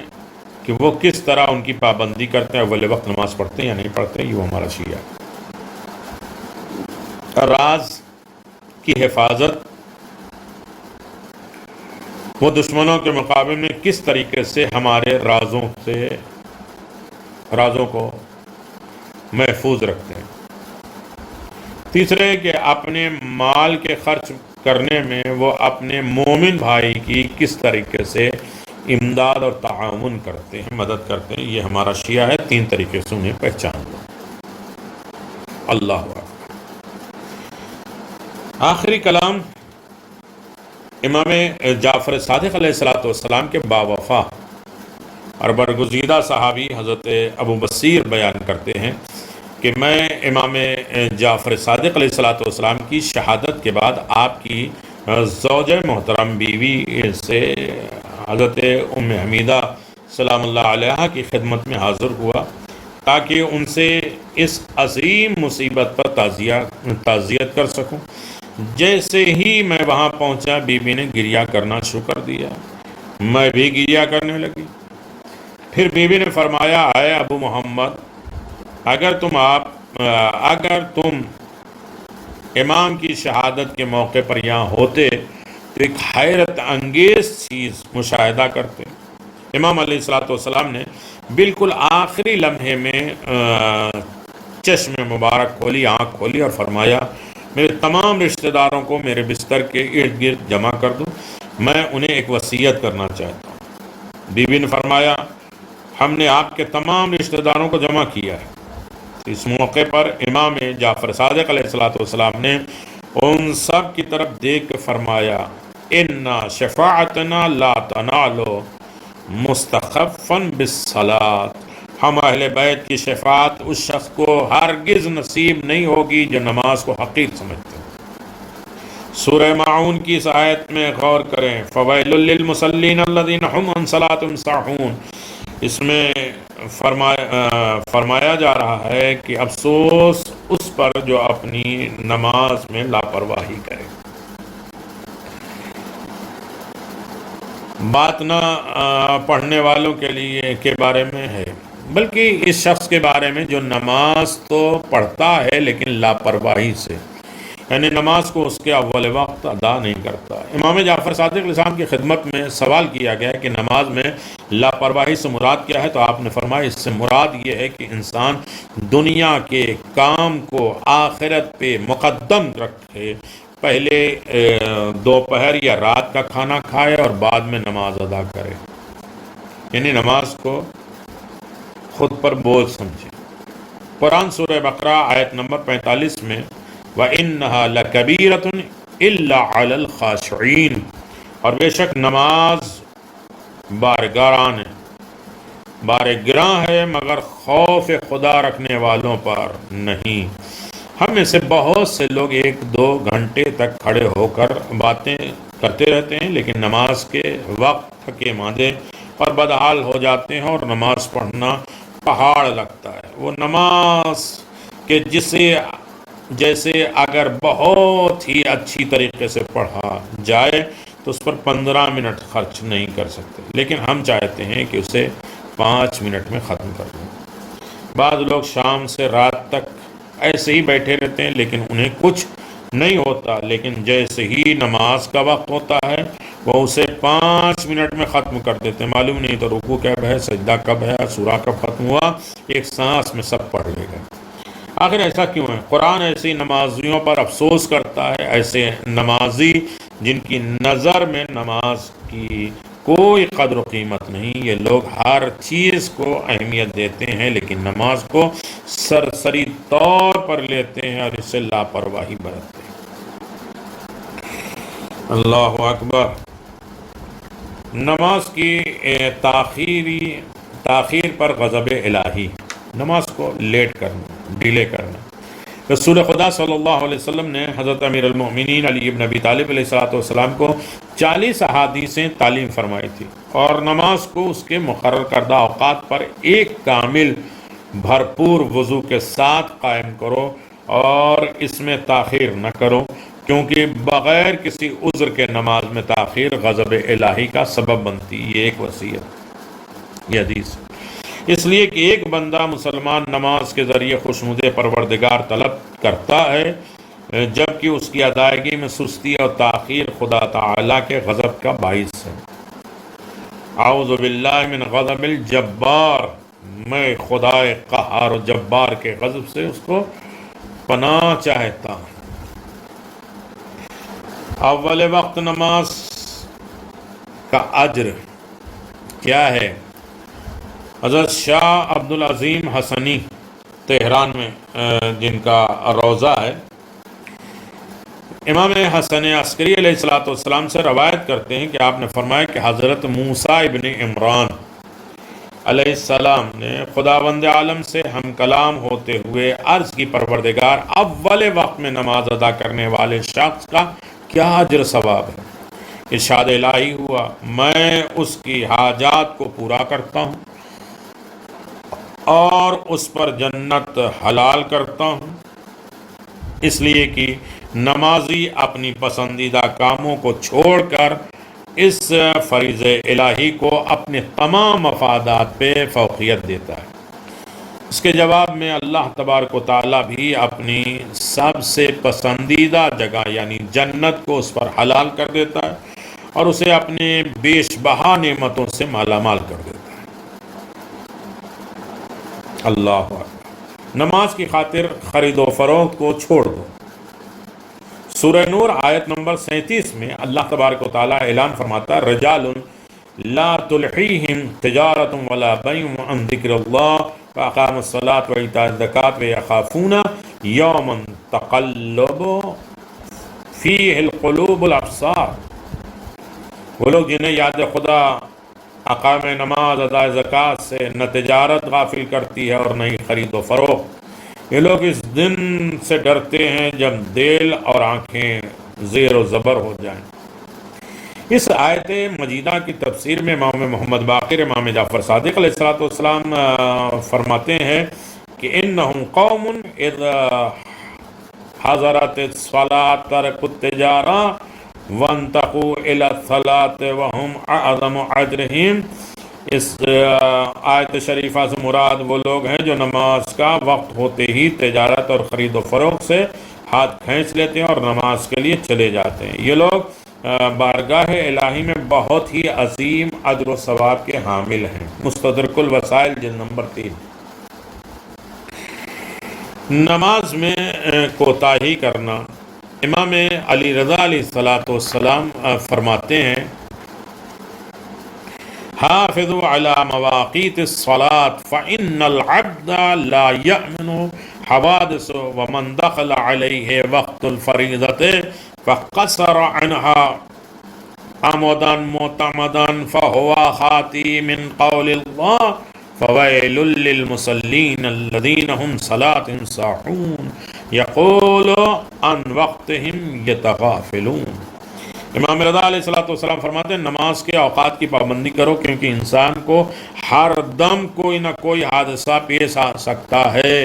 کہ وہ کس طرح ان کی پابندی کرتے ہیں، اول وقت نماز پڑھتے ہیں یا نہیں پڑھتے، یہ ہمارا شیعہ ہے۔ راز کی حفاظت، وہ دشمنوں کے مقابلے میں کس طریقے سے ہمارے رازوں کو محفوظ رکھتے ہیں۔ تیسرے کہ اپنے مال کے خرچ کرنے میں وہ اپنے مومن بھائی کی کس طریقے سے امداد اور تعاون کرتے ہیں، مدد کرتے ہیں، یہ ہمارا شیعہ ہے۔ 3 طریقے سے انہیں پہچان لو۔ اللہ اکبر۔ آخری کلام امام جعفر صادق علیہ السلام کے باوفا اور برگزیدہ صحابی حضرت ابو بصیر بیان کرتے ہیں کہ میں امام جعفر صادق علیہ السلام کی شہادت کے بعد آپ کی زوجہ محترم بیوی سے حضرت ام حمیدہ سلام اللہ علیہ کی خدمت میں حاضر ہوا تاکہ ان سے اس عظیم مصیبت پر تعزیت کر سکوں۔ جیسے ہی میں وہاں پہنچا بیوی نے گریہ کرنا شروع کر دیا، میں بھی گریہ کرنے لگی۔ پھر بیوی نے فرمایا، اے ابو محمد، اگر تم امام کی شہادت کے موقع پر یہاں ہوتے تو ایک حیرت انگیز چیز مشاہدہ کرتے۔ امام علیہ السلام نے بالکل آخری لمحے میں چشم مبارک کھولی، آنکھ کھولی اور فرمایا، میرے تمام رشتہ داروں کو میرے بستر کے ارد گرد جمع کر دوں، میں انہیں ایک وصیت کرنا چاہتا ہوں۔ بیوی نے فرمایا، ہم نے آپ کے تمام رشتہ داروں کو جمع کیا ہے۔ اس موقع پر امام جعفر صادق علیہ السلام نے ان سب کی طرف دیکھ کے فرمایا، اِنَّا شَفَاعَتَنَا لَا تَنَالُ مُسْتَخَفًّا بِالصَّلَاةِ، ہم اہل بیت کی شفاعت اس شخص کو ہرگز نصیب نہیں ہوگی جو نماز کو حقیر سمجھتے ہیں۔ سورہ معون کی اس آیت میں غور کریں، فَوَيْلٌ لِّلْمُصَلِّينَ الَّذِينَ هُمْ عَنْ صَلَاتِهِمْ سَاهُونَ، اس میں فرمایا جا رہا ہے کہ افسوس اس پر جو اپنی نماز میں لاپرواہی کرے۔ بات نہ پڑھنے والوں کے بارے میں ہے، بلکہ اس شخص کے بارے میں جو نماز تو پڑھتا ہے لیکن لاپرواہی سے، یعنی نماز کو اس کے اول وقت ادا نہیں کرتا۔ امام جعفر صادق علیہ السلام کی خدمت میں سوال کیا گیا کہ نماز میں لاپرواہی سے مراد کیا ہے، تو آپ نے فرمایا اس سے مراد یہ ہے کہ انسان دنیا کے کام کو آخرت پہ مقدم رکھے، پہلے دوپہر یا رات کا کھانا کھائے اور بعد میں نماز ادا کرے، یعنی نماز کو خود پر بوجھ سمجھے۔ قرآن سورہ بقرہ آیت نمبر 45 میں وَإِنَّهَا لَكَبِيرَةٌ إِلَّا عَلَى الْخَاشِعِينَ، اور بے شک نماز بارگراں ہے مگر خوف خدا رکھنے والوں پر نہیں۔ ہم میں سے بہت سے لوگ 1-2 گھنٹے تک کھڑے ہو کر باتیں کرتے رہتے ہیں، لیکن نماز کے وقت تھکے ماندے اور بدحال ہو جاتے ہیں، اور نماز پڑھنا پہاڑ لگتا ہے۔ وہ نماز کہ جیسے اگر بہت ہی اچھی طریقے سے پڑھا جائے تو اس پر 15 منٹ خرچ نہیں کر سکتے، لیکن ہم چاہتے ہیں کہ اسے 5 منٹ میں ختم کر دیں۔ بعض لوگ شام سے رات تک ایسے ہی بیٹھے رہتے ہیں لیکن انہیں کچھ نہیں ہوتا، لیکن جیسے ہی نماز کا وقت ہوتا ہے وہ اسے 5 منٹ میں ختم کر دیتے ہیں۔ معلوم نہیں تو رکوع کب ہے، سجدہ کب ہے، سورہ کب ختم ہوا، ایک سانس میں سب پڑھ لے گا۔ آخر ایسا کیوں ہے؟ قرآن ایسی نمازیوں پر افسوس کرتا ہے، ایسے نمازی جن کی نظر میں نماز کی کوئی قدر و قیمت نہیں۔ یہ لوگ ہر چیز کو اہمیت دیتے ہیں لیکن نماز کو سرسری طور پر لیتے ہیں اور اس سے لاپرواہی برتتے ہیں۔ اللہ اکبر۔ نماز کی تاخیر پر غضب الہی، نماز کو لیٹ کرنا، ڈیلے کرنا۔ رسول خدا صلی اللہ علیہ وسلم نے حضرت امیر المؤمنین علی بن ابی طالب علیہ السلام کو 40 احادیثیں تعلیم فرمائی تھی، اور نماز کو اس کے مقرر کردہ اوقات پر ایک کامل بھرپور وضو کے ساتھ قائم کرو اور اس میں تاخیر نہ کرو، کیونکہ بغیر کسی عذر کے نماز میں تاخیر غضب الہی کا سبب بنتی۔ یہ ایک وصیت، یہ حدیث، اس لیے کہ ایک بندہ مسلمان نماز کے ذریعے خوشنود پروردگار طلب کرتا ہے، جبکہ اس کی ادائیگی میں سستی اور تاخیر خدا تعالیٰ کے غضب کا باعث ہے۔ اعوذ باللہ من غضب الجبار، میں خدا قہار و جبار کے غضب سے اس کو پناہ چاہتا ہوں۔ اول وقت نماز کا اجر کیا ہے؟ حضرت شاہ عبدالعظیم حسنی تہران میں جن کا روضہ ہے، امام حسن عسکری علیہ السلام سے روایت کرتے ہیں کہ آپ نے فرمایا کہ حضرت موسیٰ ابن عمران علیہ السلام نے خداوند عالم سے ہم کلام ہوتے ہوئے عرض کی، پروردگار، اول وقت میں نماز ادا کرنے والے شخص کا کیا اجر ثواب ہے؟ ارشاد الہی ہوا، میں اس کی حاجات کو پورا کرتا ہوں اور اس پر جنت حلال کرتا ہوں، اس لیے کہ نمازی اپنی پسندیدہ کاموں کو چھوڑ کر اس فریضہ الہی کو اپنے تمام مفادات پہ فوقیت دیتا ہے۔ اس کے جواب میں اللہ تبارک و تعالیٰ بھی اپنی سب سے پسندیدہ جگہ یعنی جنت کو اس پر حلال کر دیتا ہے اور اسے اپنے بیش بہا نعمتوں سے مالا مال کر دیتا ہے۔ اللہ اکبر۔ نماز کی خاطر خرید و فروخت کو چھوڑ دو۔ سورہ نور آیت نمبر 37 میں اللہ تبارک و تعالیٰ اعلان فرماتا ہے، رجال لا تلحیہم تجارت ولا بیع عن ذکر اللہ واقاموا الصلاۃ وایتاء الزکاۃ ویخافون یوما تقلب فیہ القلوب والابصار۔ وہ لوگ جنہیں یاد خدا، اقام نماز، اداء زکوٰۃ سے نہ تجارت غافل کرتی ہے اور نہ ہی خرید و فروخت، یہ لوگ اس دن سے ڈرتے ہیں جب دل اور آنکھیں زیر و زبر ہو جائیں۔ اس آیت مجیدہ کی تفسیر میں امام محمد باقر امام جعفر صادق علیہ السلام فرماتے ہیں کہ انہم قوم اذا حضرت الصلاۃ ترکوا التجارہ وانتقوا الی الصلاۃ وہم اعظم اجرہم۔ اس آیت شریفہ سے مراد وہ لوگ ہیں جو نماز کا وقت ہوتے ہی تجارت اور خرید و فروخت سے ہاتھ کھینچ لیتے ہیں اور نماز کے لیے چلے جاتے ہیں۔ یہ لوگ بارگاہ الہی میں بہت ہی عظیم اجر و ثواب کے حامل ہیں۔ مستدرک الوسائل جلد نمبر 3۔ نماز میں کوتاہی کرنا، امام علی رضا علیہ السلام فرماتے ہیں، حافظوا علی مواقیت الصلاة فإن العبد لا يأمن حوادث ومن دخل علیہ وقت الفریضة فقصر عنها عمدا معتمدا فهو خاطی من قول اللہ فویل للمصلین الذین هم صلاة ساہون یقول عن وقتهم یتغافلون۔ امام رضا علیہ السلام فرماتے ہیں، نماز کے اوقات کی پابندی کرو، کیونکہ انسان کو ہر دم کوئی نہ کوئی حادثہ پیش آ سکتا ہے،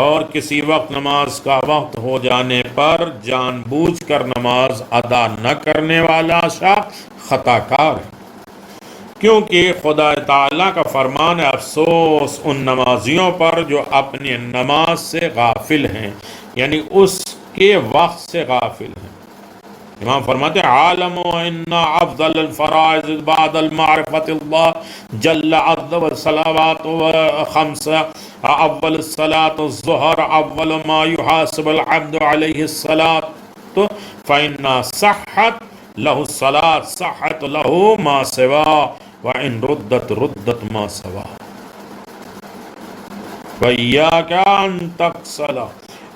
اور کسی وقت نماز کا وقت ہو جانے پر جان بوجھ کر نماز ادا نہ کرنے والا شخص خطا کار ہے، کیونکہ خدا تعالیٰ کا فرمان ہے، افسوس ان نمازیوں پر جو اپنی نماز سے غافل ہیں، یعنی اس کے وقت سے غافل ہیں۔ امام فرماتے ہیں، عالم ان افضل الفرائض بعد المعرفت اللہ جل عز والصلوات خمس، اول الصلاة الظہر، اول ما يحاسب العبد علیہ الصلاة فإن صحت له الصلاة صحت له ما سوا وإن ردت ما سوا وإياك أن تقصل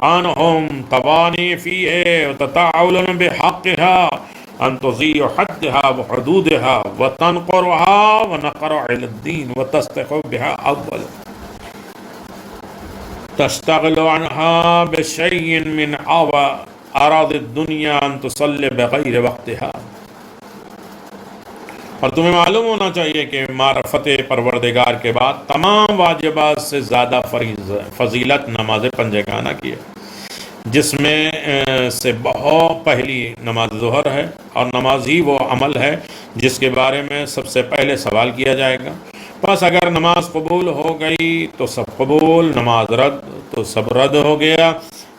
عنهم تبانی فیہ وتتعاولن بحقها ان تضيع حدها وحدودها وتنقرها ونقر على الدين وتستخف بها اول تشتغل عنها بشيء من اعراض الدنيا ان تصلي بغير وقتها. اور تمہیں معلوم ہونا چاہیے کہ معرفت پروردگار کے بعد تمام واجبات سے زیادہ فضیلت نماز پنجگانہ کی ہے، جس میں سے بہت پہلی نماز ظہر ہے، اور نماز ہی وہ عمل ہے جس کے بارے میں سب سے پہلے سوال کیا جائے گا. بس اگر نماز قبول ہو گئی تو سب قبول، نماز رد تو سب رد ہو گیا.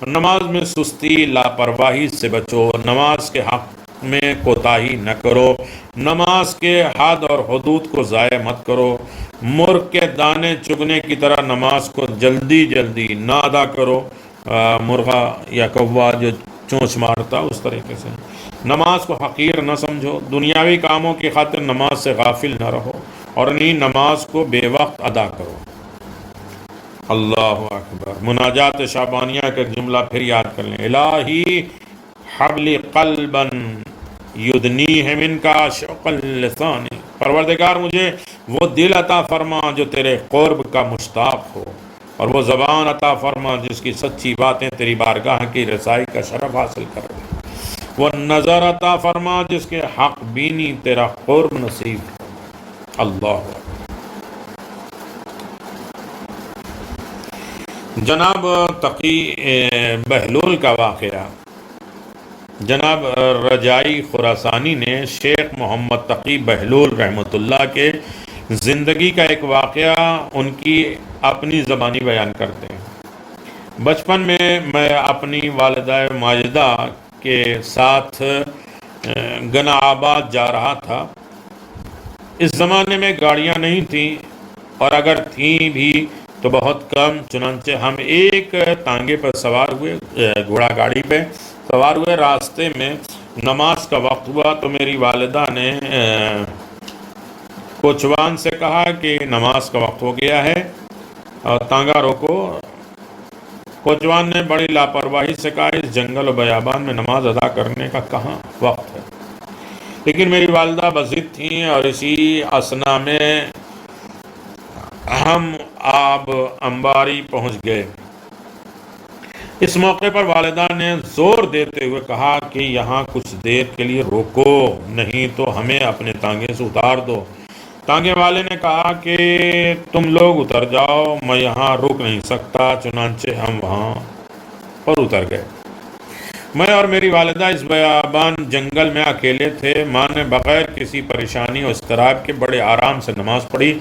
نماز میں سستی لاپرواہی سے بچو، نماز کے حق میں کوتاہی نہ کرو، نماز کے حد اور حدود کو ضائع مت کرو. مرغ کے دانے چگنے کی طرح نماز کو جلدی جلدی نہ ادا کرو، مرغا یا کوا جو چونچ مارتا اس طریقے سے. نماز کو حقیر نہ سمجھو، دنیاوی کاموں کی خاطر نماز سے غافل نہ رہو، اور نہیں نماز کو بے وقت ادا کرو. اللہ اکبر. مناجات شعبانیہ کا ایک جملہ پھر یاد کر لیں. الہی حبلی قلبا یدنیہ منکا شوق اللسان. پروردگار مجھے وہ دل عطا فرما جو تیرے قرب کا مشتاق ہو، اور وہ زبان عطا فرما جس کی سچی باتیں تیری بارگاہ کی رسائی کا شرف حاصل کر لیں. وہ نظر عطا فرما جس کے حق بینی تیرا قرب نصیب ہو. اللہ. جناب تقی بہلول کا واقعہ. جناب رجائی خراسانی نے شیخ محمد تقی بہلول رحمۃ اللہ کے زندگی کا ایک واقعہ ان کی اپنی زبانی بیان کرتے ہیں. بچپن میں اپنی والدہ ماجدہ کے ساتھ گنا آباد جا رہا تھا. اس زمانے میں گاڑیاں نہیں تھیں، اور اگر تھیں بھی تو بہت کم. چنانچہ ہم ایک تانگے پر سوار ہوئے، گھوڑا گاڑی پہ سوار ہوئے. راستے میں نماز کا وقت ہوا تو میری والدہ نے کوچوان سے کہا کہ نماز کا وقت ہو گیا ہے اور تانگا روکو. کوچوان نے بڑی لاپرواہی سے کہا اس جنگل و بیابان میں نماز ادا کرنے کا کہاں وقت ہے. لیکن میری والدہ بضد تھیں، اور اسی اثنا میں ہم آب انباری پہنچ گئے. اس موقع پر والدہ نے زور دیتے ہوئے کہا کہ یہاں کچھ دیر کے لیے روکو، نہیں تو ہمیں اپنے تانگے سے اتار دو. تانگے والے نے کہا کہ تم لوگ اتر جاؤ، میں یہاں رک نہیں سکتا. چنانچہ ہم وہاں پر اتر گئے. میں اور میری والدہ اس بیابان جنگل میں اکیلے تھے. ماں نے بغیر کسی پریشانی اور اضطراب کے بڑے آرام سے نماز پڑھی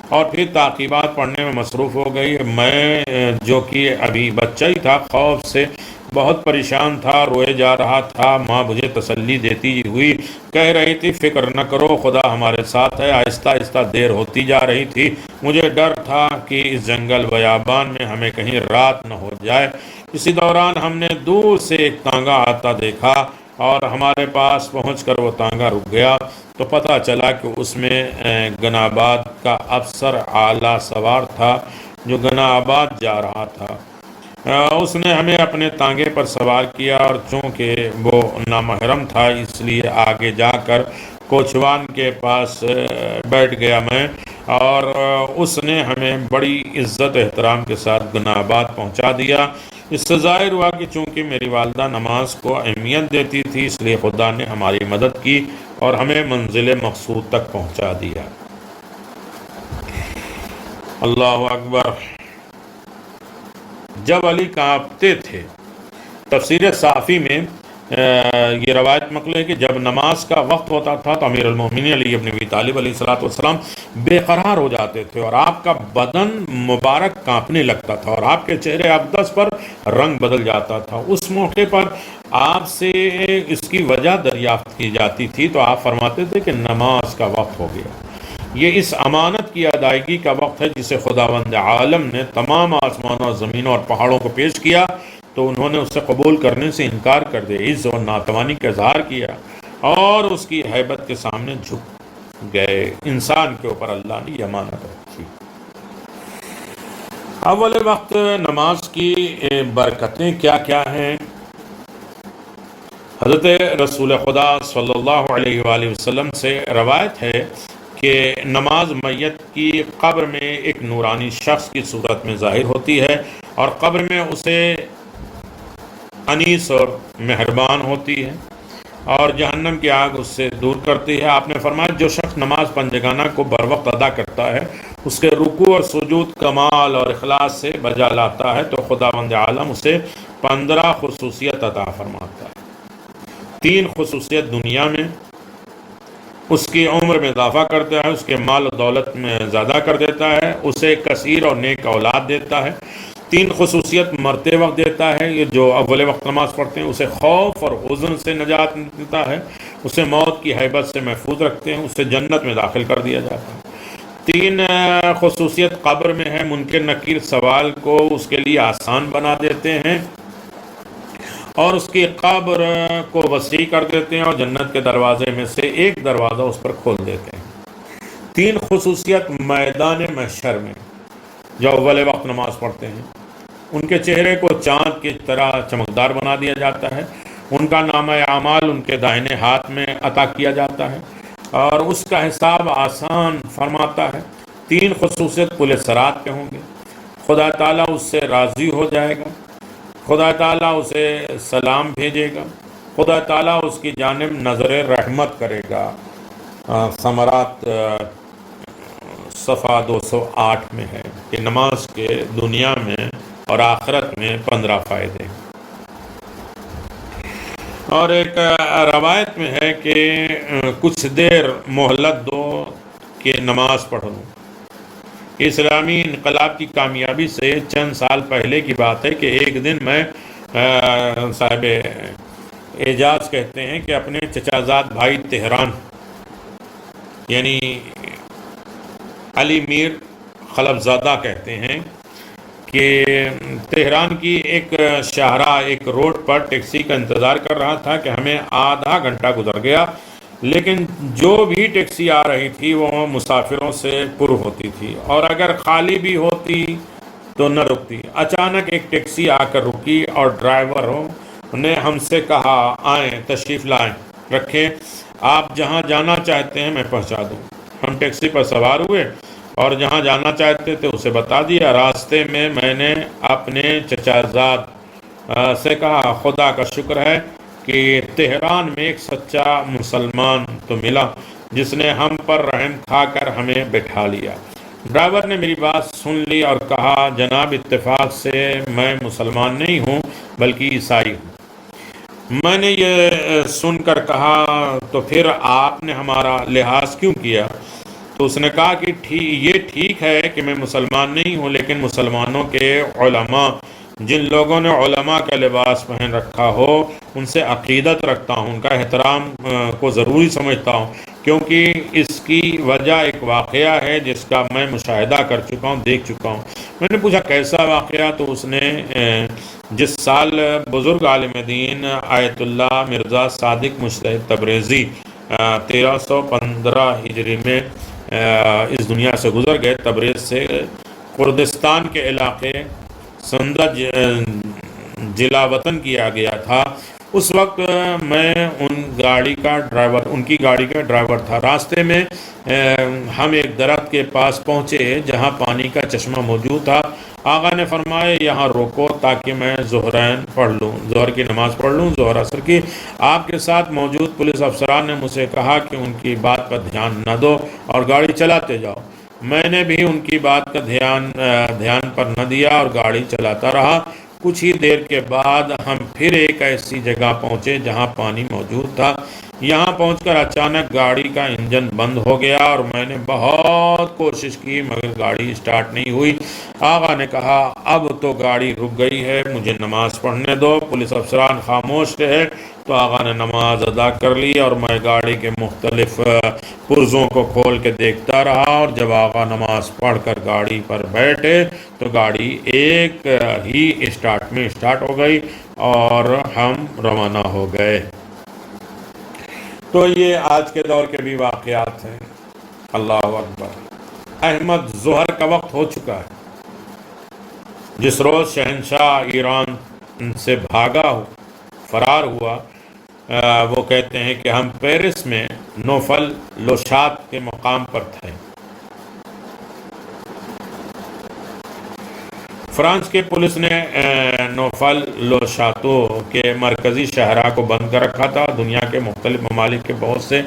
اور پھر تعقیبات پڑھنے میں مصروف ہو گئی. میں جو کہ ابھی بچہ ہی تھا خوف سے بہت پریشان تھا، روئے جا رہا تھا. ماں مجھے تسلی دیتی ہوئی کہہ رہی تھی فکر نہ کرو، خدا ہمارے ساتھ ہے. آہستہ آہستہ دیر ہوتی جا رہی تھی. مجھے ڈر تھا کہ اس جنگل بیابان میں ہمیں کہیں رات نہ ہو جائے. اسی دوران ہم نے دور سے ایک تانگا آتا دیکھا، اور ہمارے پاس پہنچ کر وہ تانگا رک گیا تو پتہ چلا کہ اس میں گنا آباد کا افسر اعلیٰ سوار تھا جو گنا آباد جا رہا تھا. اس نے ہمیں اپنے تانگے پر سوار کیا، اور چونکہ وہ نامحرم تھا اس لیے آگے جا کر کوچوان کے پاس بیٹھ گیا میں، اور اس نے ہمیں بڑی عزت احترام کے ساتھ گنا آباد پہنچا دیا. اس سے ظاہر ہوا کہ چونکہ میری والدہ نماز کو اہمیت دیتی تھی اس لیے خدا نے ہماری مدد کی اور ہمیں منزل مقصود تک پہنچا دیا. اللہ اکبر. جب علی کانپتے تھے، تفسیر صافی میں یہ روایت مقلوع ہے کہ جب نماز کا وقت ہوتا تھا تو امیر المومنین علی ابن ابی طالب علیہ السلام بے قرار ہو جاتے تھے، اور آپ کا بدن مبارک کانپنے لگتا تھا، اور آپ کے چہرے اقدس پر رنگ بدل جاتا تھا. اس موقع پر آپ سے اس کی وجہ دریافت کی جاتی تھی تو آپ فرماتے تھے کہ نماز کا وقت ہو گیا. یہ اس امانت کی ادائیگی کا وقت ہے جسے خداوند عالم نے تمام آسمانوں اور زمینوں اور پہاڑوں کو پیش کیا تو انہوں نے اسے قبول کرنے سے انکار کر دیا، عجز اور ناتوانی کا اظہار کیا اور اس کی ہیبت کے سامنے جھک گئے. انسان کے اوپر اللہ نے یہ امانت رکھی. اول وقت نماز کی برکتیں کیا کیا ہیں؟ حضرت رسول خدا صلی اللہ علیہ وآلہ وسلم سے روایت ہے کہ نماز میت کی قبر میں ایک نورانی شخص کی صورت میں ظاہر ہوتی ہے اور قبر میں اسے انیس اور مہربان ہوتی ہے اور جہنم کی آگ اس سے دور کرتی ہے۔ آپ نے فرمایا جو شخص نماز پنجگانہ کو بر وقت ادا کرتا ہے، اس کے رکوع اور سجود کمال اور اخلاص سے بجا لاتا ہے تو خداوند عالم اسے 15 خصوصیت عطا فرماتا ہے۔ 3 خصوصیت دنیا میں، اس کی عمر میں اضافہ کرتا ہے، اس کے مال و دولت میں زیادہ کر دیتا ہے، اسے کثیر اور نیک اولاد دیتا ہے۔ 3 خصوصیت مرتے وقت دیتا ہے، یہ جو اول وقت نماز پڑھتے ہیں، اسے خوف اور حزن سے نجات دیتا ہے، اسے موت کی ہیبت سے محفوظ رکھتے ہیں، اسے جنت میں داخل کر دیا جاتا ہے۔ 3 خصوصیت قبر میں ہے، منکر نکیر سوال کو اس کے لیے آسان بنا دیتے ہیں اور اس کی قبر کو وسیع کر دیتے ہیں اور جنت کے دروازے میں سے ایک دروازہ اس پر کھول دیتے ہیں۔ 3 خصوصیت میدان محشر میں جو اول وقت نماز پڑھتے ہیں، ان کے چہرے کو چاند کی طرح چمکدار بنا دیا جاتا ہے، ان کا نامہ اعمال ان کے دائنے ہاتھ میں عطا کیا جاتا ہے اور اس کا حساب آسان فرماتا ہے۔ 3 خصوصیت پل صراط پہ ہوں گے، خدا تعالیٰ اس سے راضی ہو جائے گا، خدا تعالیٰ اسے سلام بھیجے گا، خدا تعالیٰ اس کی جانب نظر رحمت کرے گا۔ ثمرات صفحہ 208 میں ہے کہ نماز کے دنیا میں اور آخرت میں 15 فائدے۔ اور ایک روایت میں ہے کہ کچھ دیر مہلت دو کہ نماز پڑھ لوں۔ اسلامی انقلاب کی کامیابی سے چند سال پہلے کی بات ہے کہ ایک دن میں صاحب اعجاز کہتے ہیں کہ اپنے چچا زاد بھائی تہران یعنی علی میر خلف زادہ کہتے ہیں کہ تہران کی ایک شاہراہ ایک روڈ پر ٹیکسی کا انتظار کر رہا تھا کہ ہمیں آدھا گھنٹہ گزر گیا، لیکن جو بھی ٹیکسی آ رہی تھی وہ مسافروں سے پر ہوتی تھی اور اگر خالی بھی ہوتی تو نہ رکتی۔ اچانک ایک ٹیکسی آ کر رکی اور ڈرائیوروں نے ہم سے کہا آئیں تشریف لائیں رکھیں، آپ جہاں جانا چاہتے ہیں میں پہنچا دوں۔ ہم ٹیکسی پر سوار ہوئے اور جہاں جانا چاہتے تھے اسے بتا دیا۔ راستے میں نے اپنے چچا زاد سے کہا خدا کا شکر ہے کہ تہران میں ایک سچا مسلمان تو ملا جس نے ہم پر رحم کھا کر ہمیں بٹھا لیا۔ ڈرائیور نے میری بات سن لی اور کہا جناب اتفاق سے میں مسلمان نہیں ہوں بلکہ عیسائی ہوں۔ میں نے یہ سن کر کہا تو پھر آپ نے ہمارا لحاظ کیوں کیا؟ تو اس نے کہا کہ یہ ٹھیک ہے کہ میں مسلمان نہیں ہوں، لیکن مسلمانوں کے علماء جن لوگوں نے علماء کا لباس پہن رکھا ہو ان سے عقیدت رکھتا ہوں، ان کا احترام کو ضروری سمجھتا ہوں، کیونکہ اس کی وجہ ایک واقعہ ہے جس کا میں مشاہدہ کر چکا ہوں، دیکھ چکا ہوں۔ میں نے پوچھا کیسا واقعہ؟ تو اس نے جس سال بزرگ عالم دین آیت اللہ مرزا صادق مجتہد تبریزی 1315 ہجری میں اس دنیا سے گزر گئے، تبریز سے کردستان کے علاقے سندھ ضلع وطن کیا گیا تھا۔ اس وقت میں ان کی گاڑی کا ڈرائیور تھا۔ راستے میں ہم ایک درخت کے پاس پہنچے جہاں پانی کا چشمہ موجود تھا۔ آقا نے فرمایا یہاں روکو تاکہ میں ظہرین پڑھ لوں، ظہر کی نماز پڑھ لوں، ظہر عصر کی۔ آپ کے ساتھ موجود پولیس افسران نے مجھ سے کہا کہ ان کی بات پر دھیان نہ دو اور گاڑی چلاتے جاؤ۔ میں نے بھی ان کی بات کا دھیان پر نہ دیا اور گاڑی چلاتا رہا۔ کچھ ہی دیر کے بعد ہم پھر ایک ایسی جگہ پہنچے جہاں پانی موجود تھا۔ یہاں پہنچ کر اچانک گاڑی کا انجن بند ہو گیا اور میں نے بہت کوشش کی مگر گاڑی سٹارٹ نہیں ہوئی۔ آقا نے کہا اب تو گاڑی رک گئی ہے، مجھے نماز پڑھنے دو۔ پولیس افسران خاموش رہے تو آقا نے نماز ادا کر لی اور میں گاڑی کے مختلف پرزوں کو کھول کے دیکھتا رہا، اور جب آقا نماز پڑھ کر گاڑی پر بیٹھے تو گاڑی ایک ہی اسٹارٹ میں اسٹارٹ ہو گئی اور ہم روانہ ہو گئے۔ تو یہ آج کے دور کے بھی واقعات ہیں۔ اللہ اکبر۔ احمد ظہر کا وقت ہو چکا ہے۔ جس روز شہنشاہ ایران سے فرار ہوا وہ کہتے ہیں کہ ہم پیرس میں نوفل لوشات کے مقام پر تھے۔ فرانس کے پولیس نے نوفل لوشاتو کے مرکزی شاہراہ کو بند کر رکھا تھا۔ دنیا کے مختلف ممالک کے بہت سے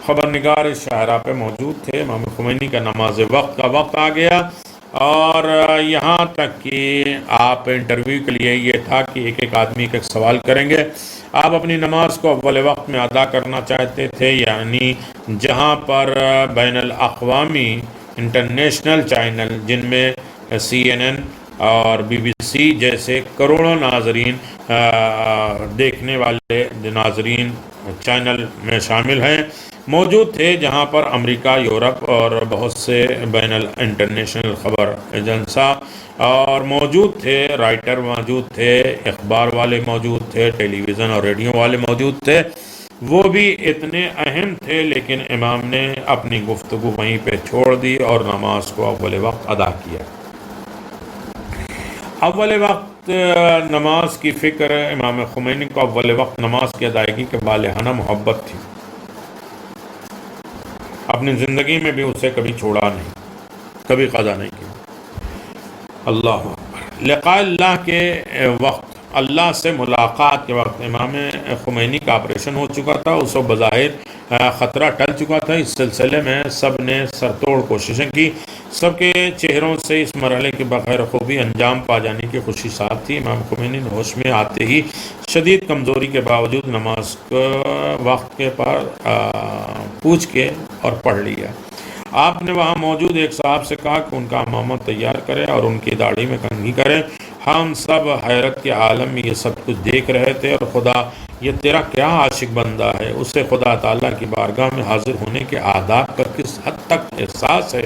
خبرنگار اس شاہراہ پہ موجود تھے۔ امام خمینی کا نماز وقت کا وقت آ گیا، اور یہاں تک کہ آپ انٹرویو کے لیے یہ تھا کہ ایک ایک آدمی ایک سوال کریں گے۔ آپ اپنی نماز کو اول وقت میں ادا کرنا چاہتے تھے، یعنی جہاں پر بین الاقوامی انٹرنیشنل چینل جن میں CNN اور BBC جیسے کروڑوں ناظرین دیکھنے والے ناظرین چینل میں شامل ہیں موجود تھے، جہاں پر امریکہ، یورپ اور بہت سے بین انٹرنیشنل خبر ایجنسا اور موجود تھے، رائٹر موجود تھے، اخبار والے موجود تھے، ٹیلی ویژن اور ریڈیو والے موجود تھے۔ وہ بھی اتنے اہم تھے، لیکن امام نے اپنی گفتگو وہیں پہ چھوڑ دی اور نماز کو اول وقت ادا کیا۔ اول وقت نماز کی فکر امام خمینی کو اول وقت نماز کی ادائیگی کے بالغانہ محبت تھی۔ اپنی زندگی میں بھی اسے کبھی چھوڑا نہیں، کبھی قضا نہیں کی۔ اللہ اکبر۔ لقاء اللہ کے وقت، اللہ سے ملاقات کے وقت امام خمینی کا آپریشن ہو چکا تھا۔ اس وقت بظاہر خطرہ ٹل چکا تھا۔ اس سلسلے میں سب نے سر توڑ کوششیں کی۔ سب کے چہروں سے اس مرحلے کے بغیر خوبی انجام پا جانے کی خوشی صاف تھی۔ امام خمینی نے ہوش میں آتے ہی شدید کمزوری کے باوجود نماز کو وقت کے پر پوچھ کے اور پڑھ لیا۔ آپ نے وہاں موجود ایک صاحب سے کہا کہ ان کا امامہ تیار کرے اور ان کی داڑھی میں کنگھی کرے۔ ہم سب حیرت کے عالم میں یہ سب کچھ دیکھ رہے تھے، اور خدا، یہ تیرا کیا عاشق بندہ ہے، اسے خدا تعالیٰ کی بارگاہ میں حاضر ہونے کے آداب کا کس حد تک احساس ہے۔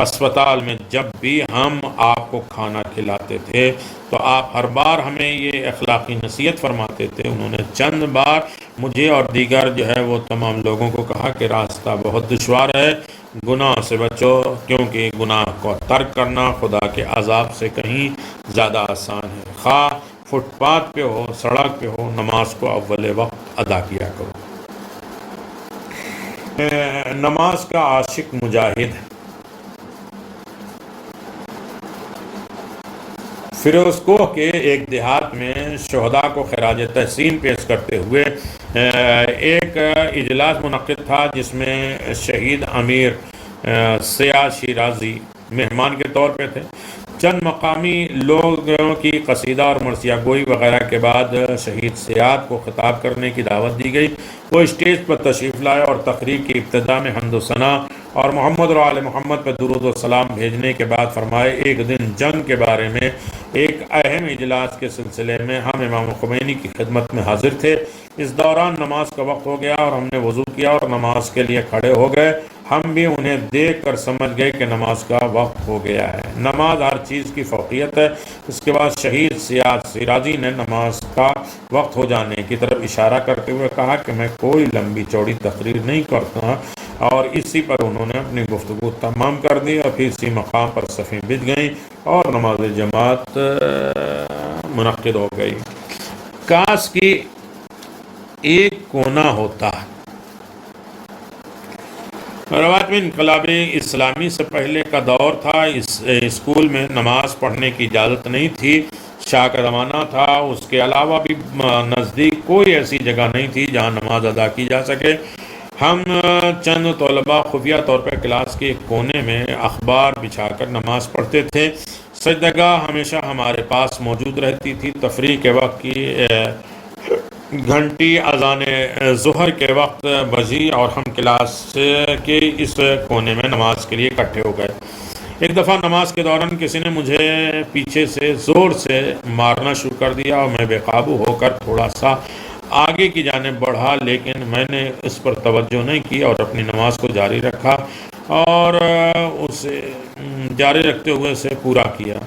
اسپتال میں جب بھی ہم آپ کو کھانا کھلاتے تھے تو آپ ہر بار ہمیں یہ اخلاقی نصیحت فرماتے تھے۔ انہوں نے چند بار مجھے اور دیگر وہ تمام لوگوں کو کہا کہ راستہ بہت دشوار ہے، گناہ سے بچو، کیونکہ گناہ کو ترک کرنا خدا کے عذاب سے کہیں زیادہ آسان ہے۔ خواہ فٹ پاتھ پہ ہو، سڑک پہ ہو، نماز کو اول وقت ادا کیا کرو۔ نماز کا عاشق مجاہد۔ فیروز کوہ کے ایک دیہات میں شہداء کو خراج تحسین پیش کرتے ہوئے ایک اجلاس منعقد تھا، جس میں شہید امیر سیاد شیرازی مہمان کے طور پہ تھے۔ چند مقامی لوگوں کی قصیدہ اور مرثیہ گوئی وغیرہ کے بعد شہید سیاد کو خطاب کرنے کی دعوت دی گئی۔ وہ اسٹیج پر تشریف لائے اور تقریر کی ابتدا میں حمد و ثنا اور محمد اور آل محمد پر درود و سلام بھیجنے کے بعد فرمائے، ایک دن جنگ کے بارے میں ایک اہم اجلاس کے سلسلے میں ہم امام خمینی کی خدمت میں حاضر تھے۔ اس دوران نماز کا وقت ہو گیا اور ہم نے وضو کیا اور نماز کے لیے کھڑے ہو گئے۔ ہم بھی انہیں دیکھ کر سمجھ گئے کہ نماز کا وقت ہو گیا ہے۔ نماز ہر چیز کی فوقیت ہے۔ اس کے بعد شہید سیاد شیرازی نے نماز کا وقت ہو جانے کی طرف اشارہ کرتے ہوئے کہا کہ میں کوئی لمبی چوڑی تقریر نہیں کرتا، اور اسی پر انہوں نے اپنی گفتگو تمام کر دی اور پھر اسی مقام پر صفیں بچھ گئیں اور نماز جماعت منعقد ہو گئی۔ کاش کی ایک کونا ہوتا۔ روایت میں انقلاب اسلامی سے پہلے کا دور تھا۔ اس اسکول میں نماز پڑھنے کی اجازت نہیں تھی۔ شاہ کا زمانہ تھا۔ اس کے علاوہ بھی نزدیک کوئی ایسی جگہ نہیں تھی جہاں نماز ادا کی جا سکے۔ ہم چند طلباء خفیہ طور پر کلاس کے ایک کونے میں اخبار بچھا کر نماز پڑھتے تھے۔ سجدگاہ ہمیشہ ہمارے پاس موجود رہتی تھی۔ تفریح کے وقت کی گھنٹی اذان ظہر کے وقت بجی اور ہم کلاس کے اس کونے میں نماز کے لیے اکٹھے ہو گئے۔ ایک دفعہ نماز کے دوران کسی نے مجھے پیچھے سے زور سے مارنا شروع کر دیا اور میں بے قابو ہو کر تھوڑا سا آگے کی جانب بڑھا، لیکن میں نے اس پر توجہ نہیں کی اور اپنی نماز کو جاری رکھا اور اسے جاری رکھتے ہوئے اسے پورا کیا۔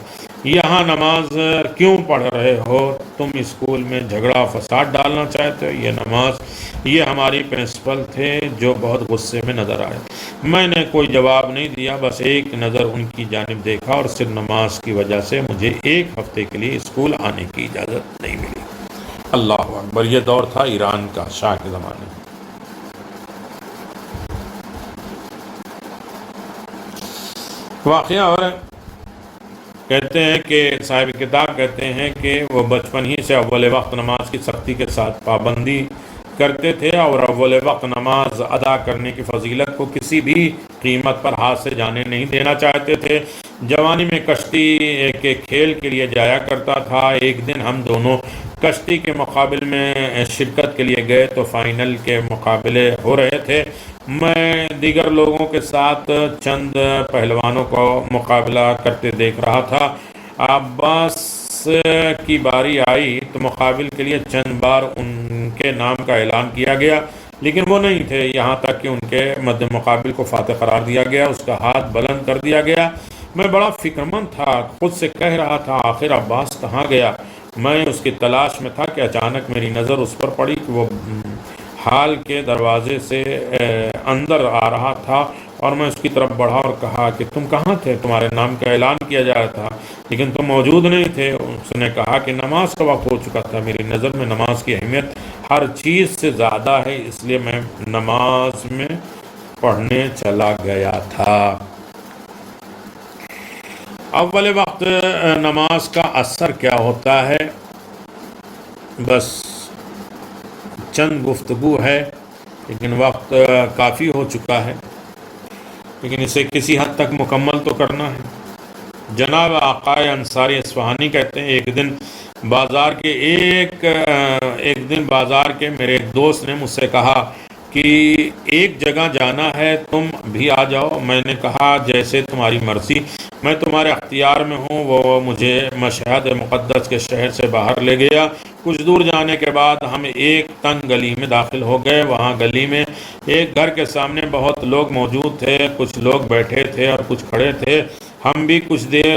یہاں نماز کیوں پڑھ رہے ہو؟ تم اسکول میں جھگڑا فساد ڈالنا چاہتے ہو؟ یہ نماز، یہ ہماری پرنسپل تھے جو بہت غصے میں نظر آئے۔ میں نے کوئی جواب نہیں دیا، بس ایک نظر ان کی جانب دیکھا اور صرف نماز کی وجہ سے مجھے ایک ہفتے کے لیے اسکول آنے کی اجازت نہیں ملی۔ اللہ اکبر، یہ دور تھا ایران کا شاہ کے زمانے میں۔ واقعہ اور کہتے ہیں کہ صاحب کتاب کہتے ہیں کہ وہ بچپن ہی سے اول وقت نماز کی سختی کے ساتھ پابندی کرتے تھے اور اول وقت نماز ادا کرنے کی فضیلت کو کسی بھی قیمت پر ہاتھ سے جانے نہیں دینا چاہتے تھے۔ جوانی میں کشتی کے کھیل کے لیے جایا کرتا تھا۔ ایک دن ہم دونوں کشتی کے مقابل میں شرکت کے لیے گئے تو فائنل کے مقابلے ہو رہے تھے۔ میں دیگر لوگوں کے ساتھ چند پہلوانوں کو مقابلہ کرتے دیکھ رہا تھا۔ عباس کی باری آئی تو مقابل کے لیے چند بار ان کے نام کا اعلان کیا گیا، لیکن وہ نہیں تھے، یہاں تک کہ ان کے مد مقابل کو فاتح قرار دیا گیا، اس کا ہاتھ بلند کر دیا گیا۔ میں بڑا فکرمند تھا، خود سے کہہ رہا تھا آخر عباس کہاں گیا۔ میں اس کی تلاش میں تھا کہ اچانک میری نظر اس پر پڑی کہ وہ ہال کے دروازے سے اندر آ رہا تھا اور میں اس کی طرف بڑھا اور کہا کہ تم کہاں تھے؟ تمہارے نام کا اعلان کیا جا رہا تھا لیکن تم موجود نہیں تھے۔ اس نے کہا کہ نماز کا وقت ہو چکا تھا۔ میری نظر میں نماز کی اہمیت ہر چیز سے زیادہ ہے، اس لیے میں نماز میں پڑھنے چلا گیا تھا۔ اول وقت نماز کا اثر کیا ہوتا ہے؟ بس چند گفتگو ہے لیکن وقت کافی ہو چکا ہے، لیکن اسے کسی حد تک مکمل تو کرنا ہے۔ جناب آقا انصاری اصفہانی کہتے ہیں ایک دن بازار کے میرے ایک دوست نے مجھ سے کہا کہ ایک جگہ جانا ہے، تم بھی آ جاؤ۔ میں نے کہا جیسے تمہاری مرضی، میں تمہارے اختیار میں ہوں۔ وہ مجھے مشہد مقدس کے شہر سے باہر لے گیا۔ کچھ دور جانے کے بعد ہم ایک تنگ گلی میں داخل ہو گئے۔ وہاں گلی میں ایک گھر کے سامنے بہت لوگ موجود تھے، کچھ لوگ بیٹھے تھے اور کچھ کھڑے تھے۔ ہم بھی کچھ دیر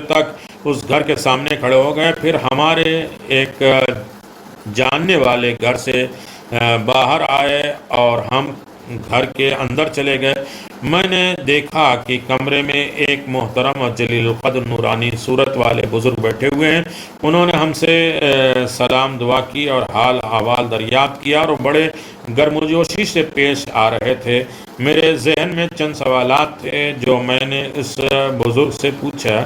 تک اس گھر کے سامنے کھڑے ہو گئے، پھر ہمارے ایک جاننے والے گھر سے باہر آئے اور ہم گھر کے اندر چلے گئے۔ میں نے دیکھا کہ کمرے میں ایک محترم اور جلیل القدر نورانی صورت والے بزرگ بیٹھے ہوئے ہیں۔ انہوں نے ہم سے سلام دعا کی اور حال احوال دریافت کیا اور بڑے گرمجوشی سے پیش آ رہے تھے۔ میرے ذہن میں چند سوالات تھے جو میں نے اس بزرگ سے پوچھا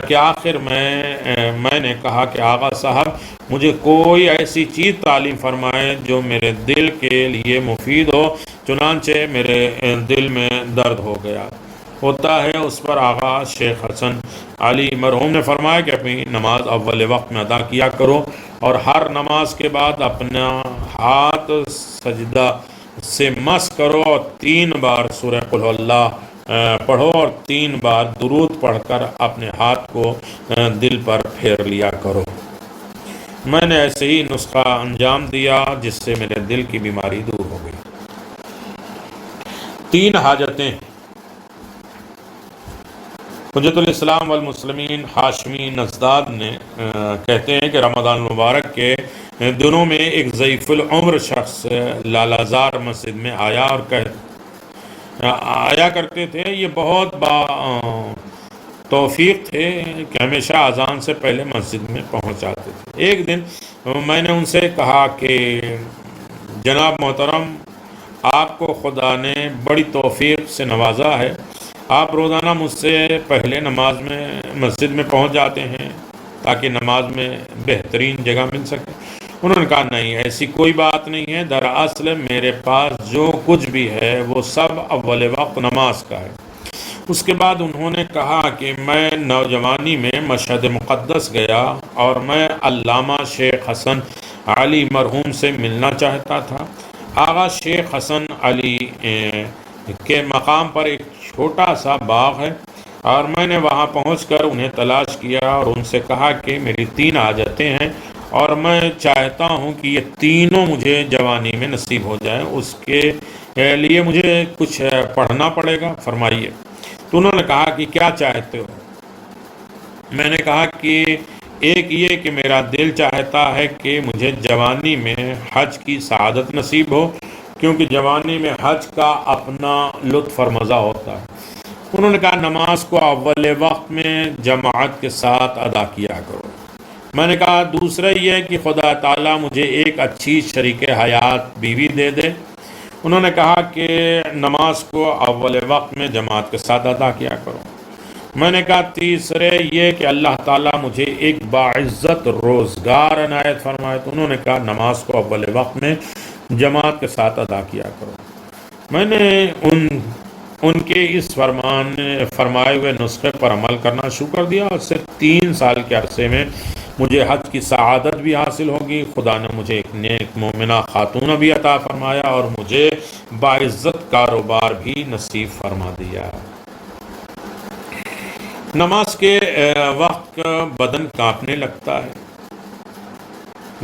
کہ آخر میں نے کہا کہ آغا صاحب مجھے کوئی ایسی چیز تعلیم فرمائے جو میرے دل کے لیے مفید ہو۔ چنانچہ میرے دل میں درد ہو گیا۔ ہوتا ہے اس پر آغا شیخ حسن علی مرحوم نے فرمایا کہ اپنی نماز اول وقت میں ادا کیا کرو اور ہر نماز کے بعد اپنا ہاتھ سجدہ سے مس کرو اور 3 بار سورہ قل هو اللہ پڑھو اور 3 بار درود پڑھ کر اپنے ہاتھ کو دل پر پھیر لیا کرو۔ میں نے ایسے ہی نسخہ انجام دیا جس سے میرے دل کی بیماری دور ہو گئی۔ 3 حاجتیں۔ حجت الاسلام والمسلمین ہاشمی نزداد نے کہتے ہیں کہ رمضان المبارک کے دنوں میں ایک ضعیف العمر شخص لالہ زار مسجد میں آیا کرتے تھے۔ یہ بہت توفیق تھے کہ ہمیشہ اذان سے پہلے مسجد میں پہنچ جاتے تھے۔ ایک دن میں نے ان سے کہا کہ جناب محترم، آپ کو خدا نے بڑی توفیق سے نوازا ہے، آپ روزانہ مجھ سے پہلے نماز میں مسجد میں پہنچ جاتے ہیں تاکہ نماز میں بہترین جگہ مل سکے۔ انہوں نے کہا نہیں، ایسی کوئی بات نہیں ہے، دراصل میرے پاس جو کچھ بھی ہے وہ سب اول وقت نماز کا ہے۔ اس کے بعد انہوں نے کہا کہ میں نوجوانی میں مشہد مقدس گیا اور میں علامہ شیخ حسن علی مرحوم سے ملنا چاہتا تھا۔ آغا شیخ حسن علی کے مقام پر ایک چھوٹا سا باغ ہے اور میں نے وہاں پہنچ کر انہیں تلاش کیا اور ان سے کہا کہ میری 3 حاجتیں ہیں اور میں چاہتا ہوں کہ یہ تینوں مجھے جوانی میں نصیب ہو جائیں، اس کے لیے مجھے کچھ پڑھنا پڑے گا، فرمائیے۔ تو انہوں نے کہا کہ کیا چاہتے ہو؟ میں نے کہا کہ ایک یہ کہ میرا دل چاہتا ہے کہ مجھے جوانی میں حج کی سعادت نصیب ہو، کیونکہ جوانی میں حج کا اپنا لطف اور مزہ ہوتا ہے۔ انہوں نے کہا نماز کو اول وقت میں جماعت کے ساتھ ادا کیا کرو۔ میں نے کہا دوسرا یہ ہے کہ خدا تعالیٰ مجھے ایک اچھی شریک حیات بیوی دے دے۔ انہوں نے کہا کہ نماز کو اول وقت میں جماعت کے ساتھ ادا کیا کرو۔ میں نے کہا تیسرے یہ کہ اللہ تعالیٰ مجھے ایک باعزت روزگار عنایت فرمائے۔ تو انہوں نے کہا نماز کو اول وقت میں جماعت کے ساتھ ادا کیا کرو۔ میں نے ان کے اس فرمائے ہوئے نسخے پر عمل کرنا شروع کر دیا، اور صرف 3 سال کے عرصے میں مجھے حج کی سعادت بھی حاصل ہوگی۔ خدا نے مجھے ایک نیک مومنہ خاتون بھی عطا فرمایا اور مجھے باعزت کاروبار بھی نصیب فرما دیا۔ نماز کے وقت بدن کانپنے لگتا ہے۔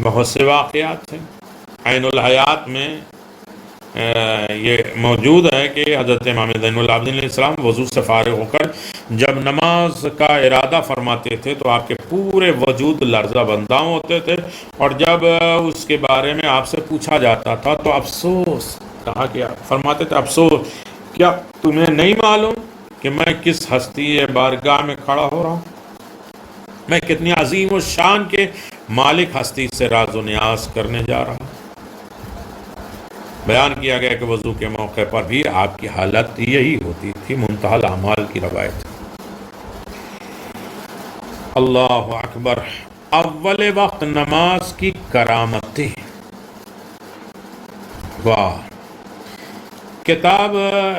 بہت سے واقعات ہیں۔ عین الحیات میں یہ موجود ہے کہ حضرت امام زین العابدین علیہ السلام وضو سے فارغ ہو کر جب نماز کا ارادہ فرماتے تھے تو آپ کے پورے وجود لرزہ بنداں ہوتے تھے، اور جب اس کے بارے میں آپ سے پوچھا جاتا تھا تو افسوس کہا گیا، فرماتے تھے افسوس، کیا تمہیں نہیں معلوم کہ میں کس ہستی بارگاہ میں کھڑا ہو رہا ہوں؟ میں کتنی عظیم و شان کے مالک ہستی سے راز و نیاز کرنے جا رہا ہوں۔ بیان کیا گیا کہ وضو کے موقع پر بھی آپ کی حالت یہی ہوتی تھی۔ منتہی الاعمال کی روایت۔ اللہ اکبر۔ اول وقت نماز کی کرامتیں، واہ! کتاب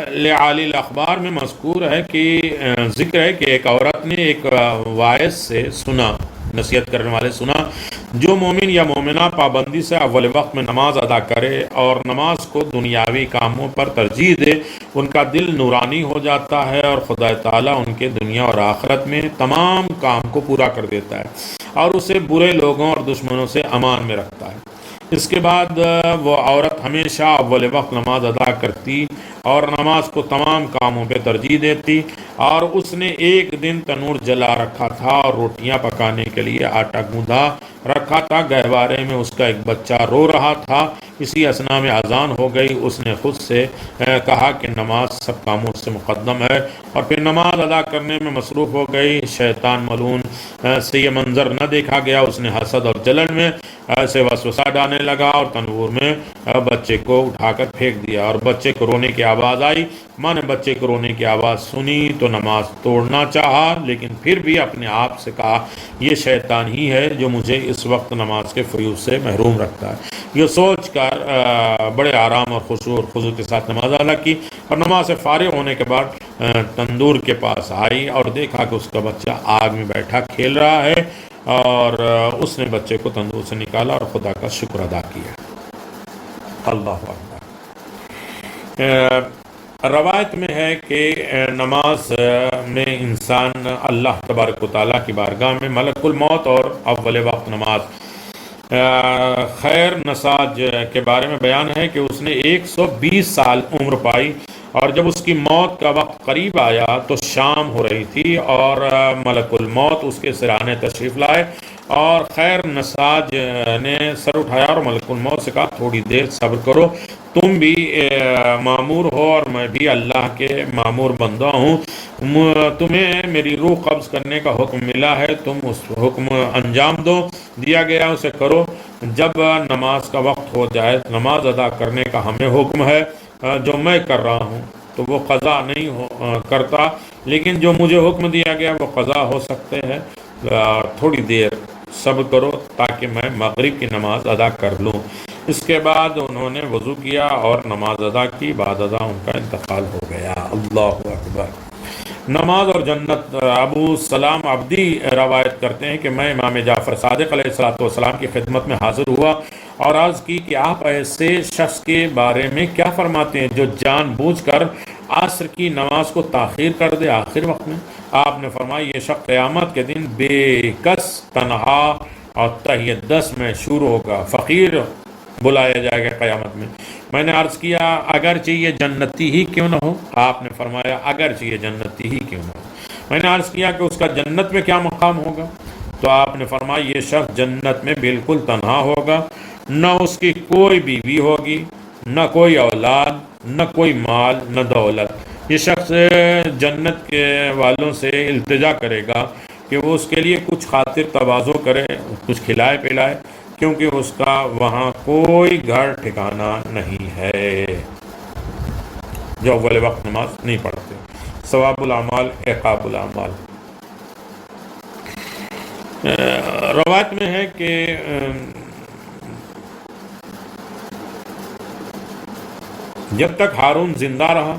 لعالی الاخبار میں مذکور ہے کہ ذکر ہے کہ ایک عورت نے ایک واعظ سے سنا، نصیحت کرنے والے سنا، جو مومن یا مومنہ پابندی سے اول وقت میں نماز ادا کرے اور نماز کو دنیاوی کاموں پر ترجیح دے، ان کا دل نورانی ہو جاتا ہے اور خدا تعالیٰ ان کے دنیا اور آخرت میں تمام کام کو پورا کر دیتا ہے اور اسے برے لوگوں اور دشمنوں سے امان میں رکھتا ہے۔ اس کے بعد وہ عورت ہمیشہ اول وقت نماز ادا کرتی اور نماز کو تمام کاموں پہ ترجیح دیتی، اور اس نے ایک دن تنور جلا رکھا تھا اور روٹیاں پکانے کے لیے آٹا گوندھا رکھا تھا۔ گہوارے میں اس کا ایک بچہ رو رہا تھا۔ اسی اثنا میں اذان ہو گئی۔ اس نے خود سے کہا کہ نماز سب کاموں سے مقدم ہے، اور پھر نماز ادا کرنے میں مصروف ہو گئی۔ شیطان ملعون سے یہ منظر نہ دیکھا گیا۔ اس نے حسد اور جلن میں ایسے وسوسہ ڈالنے لگا اور تنور میں بچے کو اٹھا کر پھینک دیا، اور بچے کو رونے کی آواز آئی۔ ماں نے بچے کو رونے کی آواز سنی تو نماز توڑنا چاہا، لیکن پھر بھی اپنے آپ سے کہا یہ شیطان ہی ہے جو مجھے اس وقت نماز کے فیوز سے محروم رکھتا ہے۔ یہ سوچ کر بڑے آرام اور خشوع اور خضوع کے ساتھ نماز ادا کی، اور نماز سے فارغ ہونے کے بعد تندور کے پاس آئی اور دیکھا کہ اس کا بچہ آگ میں بیٹھا کھیل رہا ہے، اور اس نے بچے کو تندور سے نکالا اور خدا کا شکر ادا کیا۔ اللہ اکبر۔ روایت میں ہے کہ نماز میں انسان اللہ تبارک و تعالیٰ کی بارگاہ میں ملک الموت اور اول وقت نماز خیر نساج کے بارے میں بیان ہے کہ اس نے 120 سال عمر پائی، اور جب اس کی موت کا وقت قریب آیا تو شام ہو رہی تھی، اور ملک الموت اس کے سرانے تشریف لائے، اور خیر نساج نے سر اٹھایا اور ملک الموت سے کہا تھوڑی دیر صبر کرو، تم بھی مامور ہو اور میں بھی اللہ کے مامور بندہ ہوں، تمہیں میری روح قبض کرنے کا حکم ملا ہے، تم اس حکم انجام دو، دیا گیا اسے کرو، جب نماز کا وقت ہو جائے نماز ادا کرنے کا ہمیں حکم ہے، جو میں کر رہا ہوں تو وہ قضا نہیں کرتا، لیکن جو مجھے حکم دیا گیا وہ قضا ہو سکتے ہیں، تھوڑی دیر صبر کرو تاکہ میں مغرب کی نماز ادا کر لوں۔ اس کے بعد انہوں نے وضو کیا اور نماز ادا کی، بعد ازاں ان کا انتقال ہو گیا۔ اللہ اکبر۔ نماز اور جنت۔ ابو سلام عبدی روایت کرتے ہیں کہ میں امام جعفر صادق علیہ السلام کی خدمت میں حاضر ہوا اور عرض کی کہ آپ ایسے شخص کے بارے میں کیا فرماتے ہیں جو جان بوجھ کر عصر کی نماز کو تاخیر کر دے آخر وقت میں؟ آپ نے فرمایا یہ شخص قیامت کے دن بے کس، تنہا اور تہی دست میں شروع ہوگا، فقیر بلایا جائے گا قیامت میں۔ میں نے عرض کیا اگرچہ یہ جنتی ہی کیوں نہ ہو؟ آپ نے فرمایا اگرچہ یہ جنتی ہی کیوں نہ ہو۔ میں نے عرض کیا کہ اس کا جنت میں کیا مقام ہوگا؟ تو آپ نے فرمایا یہ شخص جنت میں بالکل تنہا ہوگا، نہ اس کی کوئی بیوی ہوگی، نہ کوئی اولاد، نہ کوئی مال، نہ دولت۔ یہ شخص جنت کے والوں سے التجا کرے گا کہ وہ اس کے لیے کچھ خاطر تواضع کرے، کچھ کھلائے پلائے، کیونکہ اس کا وہاں کوئی گھر ٹھکانہ نہیں ہے، جو اول وقت نماز نہیں پڑھتے۔ ثواب الاعمال عقاب الاعمال۔ روایت میں ہے کہ جب تک ہارون زندہ رہا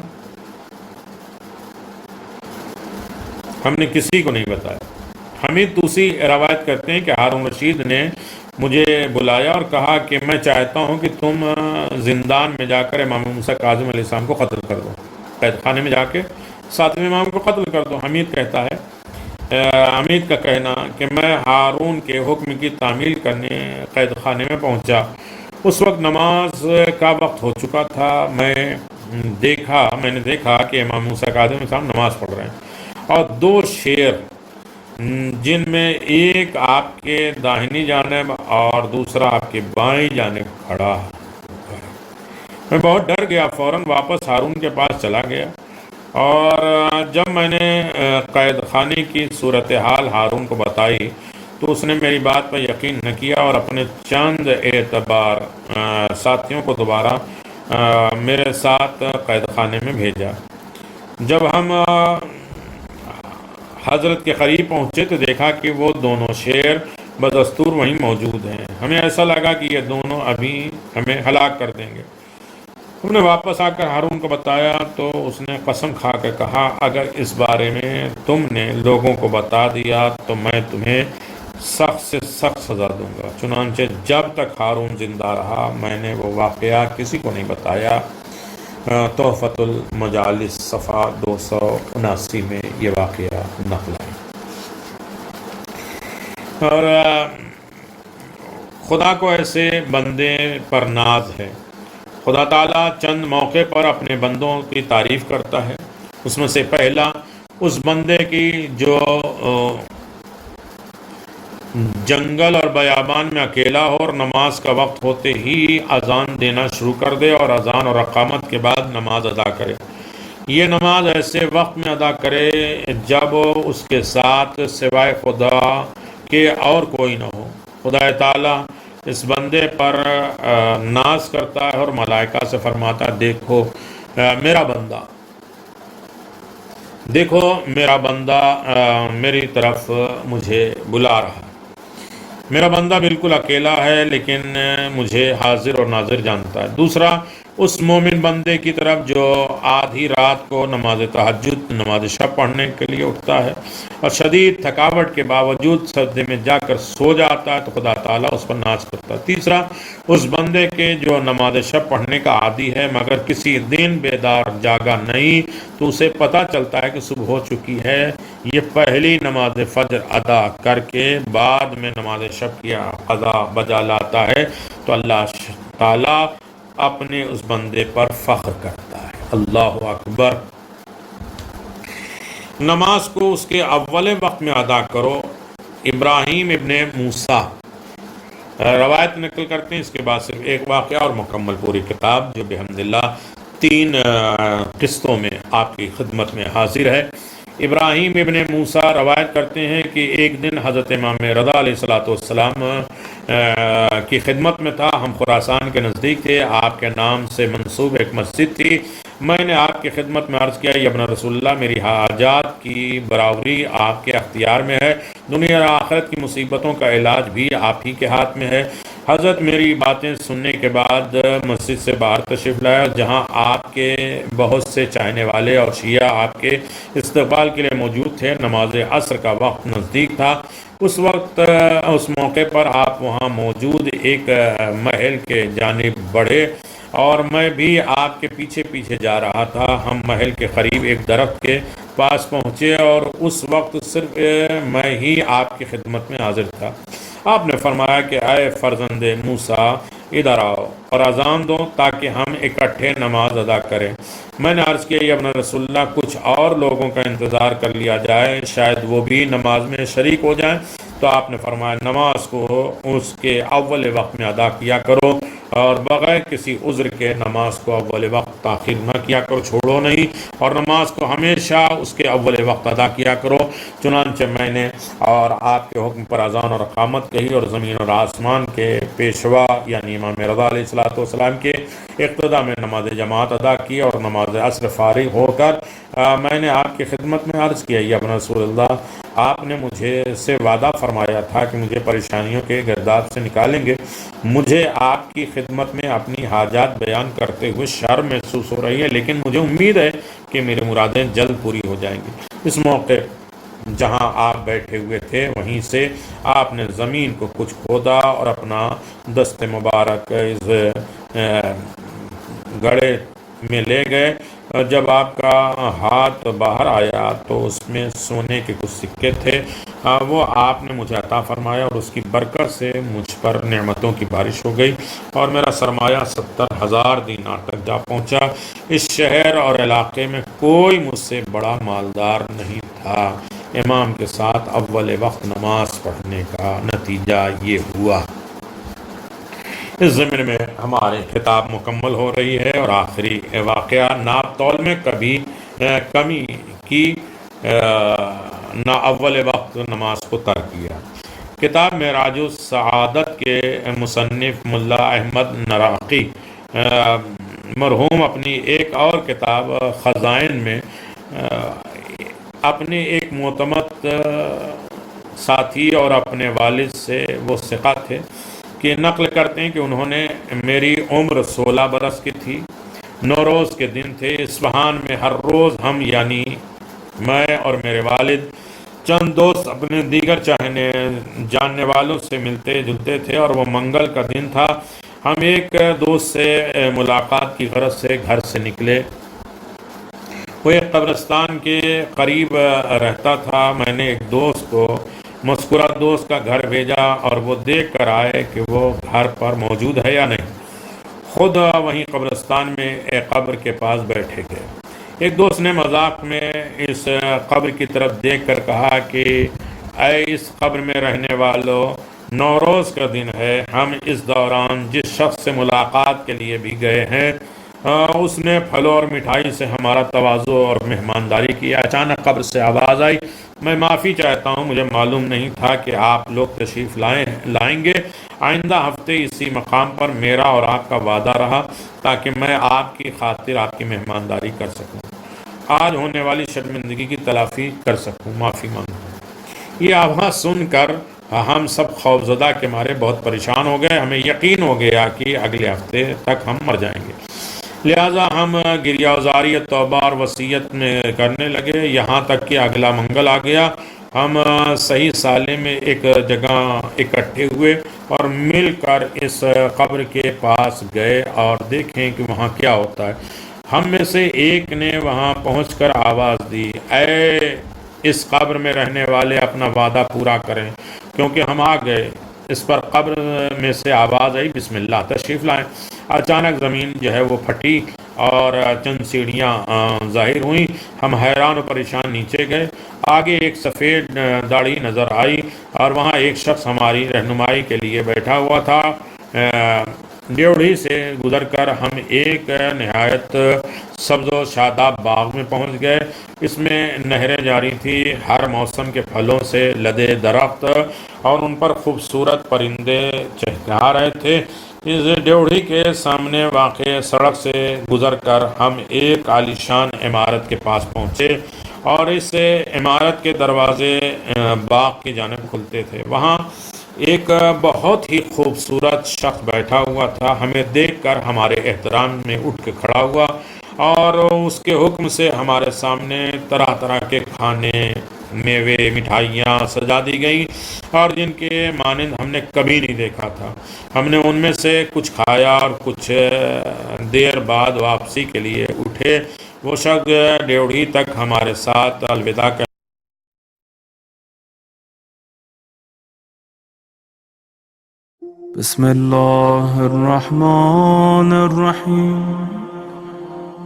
ہم نے کسی کو نہیں بتایا۔ حمید طوسی روایت کرتے ہیں کہ ہارون رشید نے مجھے بلایا اور کہا کہ میں چاہتا ہوں کہ تم زندان میں جا کر امام موسیٰ کاظم علیہ السلام کو قتل کر دو، قید خانے میں جا کے 7ویں امام کو قتل کر دو۔ حمید کہتا ہے، حمید کا کہنا کہ میں ہارون کے حکم کی تعمیل کرنے قید خانے میں پہنچا۔ اس وقت نماز کا وقت ہو چکا تھا۔ میں نے دیکھا کہ امام موسیٰ کاظم علیہ السلام نماز پڑھ رہے ہیں اور 2 شیر جن میں ایک آپ کے داہنی جانب اور دوسرا آپ کے بائیں جانب کھڑا ہے۔ میں بہت ڈر گیا، فوراً واپس ہارون کے پاس چلا گیا اور جب میں نے قید خانے کی صورتحال ہارون کو بتائی تو اس نے میری بات پر یقین نہ کیا اور اپنے چند اعتبار ساتھیوں کو دوبارہ میرے ساتھ قید خانے میں بھیجا۔ جب ہم حضرت کے قریب پہنچے تو دیکھا کہ وہ دونوں شیر بدستور وہیں موجود ہیں۔ ہمیں ایسا لگا کہ یہ دونوں ابھی ہمیں ہلاک کر دیں گے۔ ہم نے واپس آ کر ہارون کو بتایا تو اس نے قسم کھا کر کہا، اگر اس بارے میں تم نے لوگوں کو بتا دیا تو میں تمہیں سخت سے سخت سزا دوں گا۔ چنانچہ جب تک ہارون زندہ رہا میں نے وہ واقعہ کسی کو نہیں بتایا۔ تحفۃ المجالس صفحہ 279 میں یہ واقعہ نقل ہے۔ اور خدا کو ایسے بندے پر ناز ہے۔ خدا تعالیٰ چند موقع پر اپنے بندوں کی تعریف کرتا ہے۔ اس میں سے پہلا اس بندے کی جو جنگل اور بیابان میں اکیلا ہو اور نماز کا وقت ہوتے ہی اذان دینا شروع کر دے اور اذان اور اقامت کے بعد نماز ادا کرے۔ یہ نماز ایسے وقت میں ادا کرے جب اس کے ساتھ سوائے خدا کے اور کوئی نہ ہو۔ خدا تعالیٰ اس بندے پر ناز کرتا ہے اور ملائکہ سے فرماتا ہے، دیکھو میرا بندہ میری طرف مجھے بلا رہا ہے۔ میرا بندہ بالکل اکیلا ہے لیکن مجھے حاضر اور ناظر جانتا ہے۔ دوسرا اس مومن بندے کی طرف جو آدھی رات کو نماز تہجد نماز شب پڑھنے کے لیے اٹھتا ہے اور شدید تھکاوٹ کے باوجود سجدے میں جا کر سو جاتا ہے تو خدا تعالیٰ اس پر ناز کرتا ہے۔ تیسرا اس بندے کے جو نماز شب پڑھنے کا عادی ہے مگر کسی دن بیدار جاگا نہیں تو اسے پتہ چلتا ہے کہ صبح ہو چکی ہے، یہ پہلی نماز فجر ادا کر کے بعد میں نماز شب کی قضا بجا لاتا ہے تو اللہ تعالیٰ اپنے اس بندے پر فخر کرتا ہے۔ اللہ اکبر۔ نماز کو اس کے اول وقت میں ادا کرو۔ ابراہیم ابن موسیٰ روایت نقل کرتے ہیں، اس کے بعد صرف ایک واقعہ اور مکمل پوری کتاب جو بحمداللہ 3 قسطوں میں آپ کی خدمت میں حاضر ہے۔ ابراہیم ابن موسیٰ روایت کرتے ہیں کہ ایک دن حضرت امام رضا علیہ السلام کی خدمت میں تھا۔ ہم خراسان کے نزدیک تھے۔ آپ کے نام سے منسوب ایک مسجد تھی۔ میں نے آپ کی خدمت میں عرض کیا، یا ابن رسول اللہ، میری حاجات کی برابری آپ کے اختیار میں ہے، دنیا اور آخرت کی مصیبتوں کا علاج بھی آپ ہی کے ہاتھ میں ہے۔ حضرت میری باتیں سننے کے بعد مسجد سے باہر تشریف لایا، جہاں آپ کے بہت سے چاہنے والے اور شیعہ آپ کے استقبال کے لیے موجود تھے۔ نماز عصر کا وقت نزدیک تھا۔ اس موقع پر آپ وہاں موجود ایک محل کے جانب بڑھے اور میں بھی آپ کے پیچھے پیچھے جا رہا تھا۔ ہم محل کے قریب ایک درخت کے پاس پہنچے اور اس وقت صرف میں ہی آپ کی خدمت میں حاضر تھا۔ آپ نے فرمایا کہ اے فرزند موسیٰ، ادھر آؤ اور اذان دو تاکہ ہم اکٹھے نماز ادا کریں۔ میں نے عرض کیا، یا ابن رسول اللہ، کچھ اور لوگوں کا انتظار کر لیا جائے، شاید وہ بھی نماز میں شریک ہو جائیں۔ تو آپ نے فرمایا نماز کو اس کے اول وقت میں ادا کیا کرو اور بغیر کسی عذر کے نماز کو اول وقت تاخیر نہ کیا کرو، چھوڑو نہیں، اور نماز کو ہمیشہ اس کے اول وقت ادا کیا کرو۔ چنانچہ میں نے اور آپ کے حکم پر اذان اور اقامت کہی اور زمین اور آسمان کے پیشوا یعنی امام رضا علیہ السلام کے اقتداء میں نماز جماعت ادا کی، اور نماز عصر فارغ ہو کر میں نے آپ کی خدمت میں عرض کیا، یا ابن رسول اللہ، آپ نے مجھے سے وعدہ فرمایا تھا کہ مجھے پریشانیوں کے گرداب سے نکالیں گے، مجھے آپ کی خدمت میں اپنی حاجات بیان کرتے ہوئے شرم محسوس ہو رہی ہے، لیکن مجھے امید ہے کہ میری مرادیں جلد پوری ہو جائیں گی۔ اس موقع جہاں آپ بیٹھے ہوئے تھے وہیں سے آپ نے زمین کو کچھ کھودا اور اپنا دست مبارک اس گڑھے میں لے گئے۔ جب آپ کا ہاتھ باہر آیا تو اس میں سونے کے کچھ سکے تھے، وہ آپ نے مجھے عطا فرمایا اور اس کی برکت سے مجھ پر نعمتوں کی بارش ہو گئی اور میرا سرمایہ 70,000 دینار تک جا پہنچا۔ اس شہر اور علاقے میں کوئی مجھ سے بڑا مالدار نہیں تھا۔ امام کے ساتھ اول وقت نماز پڑھنے کا نتیجہ یہ ہوا۔ اس ضمن میں ہماری کتاب مکمل ہو رہی ہے اور آخری واقعہ ناپ تول میں کبھی کمی کی نہ اول وقت نماز کو ترک کیا۔ کتاب معراج السعادت کے مصنف ملا احمد نراقی مرحوم اپنی ایک اور کتاب خزائن میں اپنے ایک معتمد ساتھی اور اپنے والد سے وہ ثقہ تھے کہ نقل کرتے ہیں کہ انہوں نے، میری عمر 16 برس کی تھی، نوروز کے دن تھے، اصفہان میں ہر روز ہم یعنی میں اور میرے والد چند دوست اپنے دیگر جاننے والوں سے ملتے جلتے تھے، اور وہ منگل کا دن تھا۔ ہم ایک دوست سے ملاقات کی غرض سے گھر سے نکلے، وہ ایک قبرستان کے قریب رہتا تھا۔ میں نے ایک دوست کو مذکورہ دوست کا گھر بھیجا اور وہ دیکھ کر آئے کہ وہ گھر پر موجود ہے یا نہیں۔ خود وہیں قبرستان میں ایک قبر کے پاس بیٹھے گئے۔ ایک دوست نے مذاق میں اس قبر کی طرف دیکھ کر کہا کہ اے اس قبر میں رہنے والوں، نوروز کا دن ہے، ہم اس دوران جس شخص سے ملاقات کے لیے بھی گئے ہیں اس نے پھلوں اور مٹھائی سے ہمارا تواضع اور مہمانداری کی۔ اچانک قبر سے آواز آئی، میں معافی چاہتا ہوں، مجھے معلوم نہیں تھا کہ آپ لوگ تشریف لائیں گے۔ آئندہ ہفتے اسی مقام پر میرا اور آپ کا وعدہ رہا تاکہ میں آپ کی خاطر آپ کی مہمانداری کر سکوں، آج ہونے والی شرمندگی کی تلافی کر سکوں، معافی مانگتا ہوں۔ یہ آواز سن کر ہم سب خوفزدہ کے مارے بہت پریشان ہو گئے۔ ہمیں یقین ہو گیا کہ اگلے ہفتے تک ہم مر جائیں گے، لہٰذا ہم گریہ وزاری توبہ اور وصیت میں کرنے لگے، یہاں تک کہ اگلا منگل آ گیا۔ ہم صحیح سالے میں ایک جگہ اکٹھے ہوئے اور مل کر اس قبر کے پاس گئے اور دیکھیں کہ وہاں کیا ہوتا ہے۔ ہم میں سے ایک نے وہاں پہنچ کر آواز دی، اے اس قبر میں رہنے والے اپنا وعدہ پورا کریں کیونکہ ہم آ گئے۔ اس پر قبر میں سے آواز آئی، بسم اللہ، تشریف لائیں۔ اچانک زمین جو ہے وہ پھٹی اور چند سیڑھیاں ظاہر ہوئیں۔ ہم حیران و پریشان نیچے گئے۔ آگے ایک سفید داڑھی نظر آئی اور وہاں ایک شخص ہماری رہنمائی کے لیے بیٹھا ہوا تھا۔ ڈیوڑھی سے گزر کر ہم ایک نہایت سبز و شاداب باغ میں پہنچ گئے۔ اس میں نہریں جاری تھی، ہر موسم کے پھلوں سے لدے درخت اور ان پر خوبصورت پرندے چہچہا رہے تھے۔ اس ڈیوڑھی کے سامنے واقع سڑک سے گزر کر ہم ایک عالیشان عمارت کے پاس پہنچے اور اس عمارت کے دروازے باغ کی جانب کھلتے تھے۔ وہاں ایک بہت ہی خوبصورت شخص بیٹھا ہوا تھا۔ ہمیں دیکھ کر ہمارے احترام میں اٹھ کے کھڑا ہوا اور اس کے حکم سے ہمارے سامنے طرح طرح کے کھانے، میوے، مٹھائیاں سجا دی گئیں اور جن کے مانند ہم نے کبھی نہیں دیکھا تھا۔ ہم نے ان میں سے کچھ کھایا اور کچھ دیر بعد واپسی کے لیے اٹھے۔ وہ شخص ڈیوڑھی تک ہمارے ساتھ الوداع کر بسم اللہ الرحمن الرحیم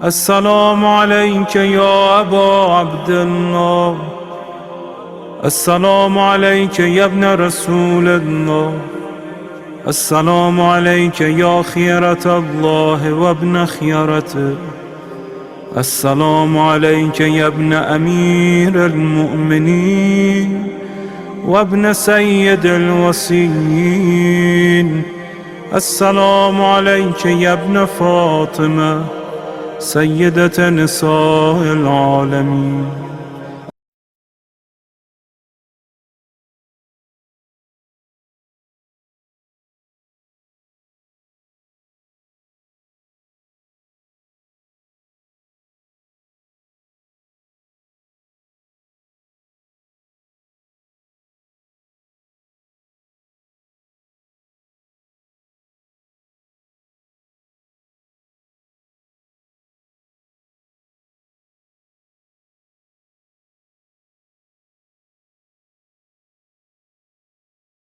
السلام علیک یا ابا عبداللہ السلام عليك يا ابن رسول الله. السلام عليك يا خيرة الله وابن خيرته. السلام عليك يا ابن أمير المؤمنين وابن سيد الوصيين. السلام عليك يا ابن فاطمة سيدة نساء العالمين.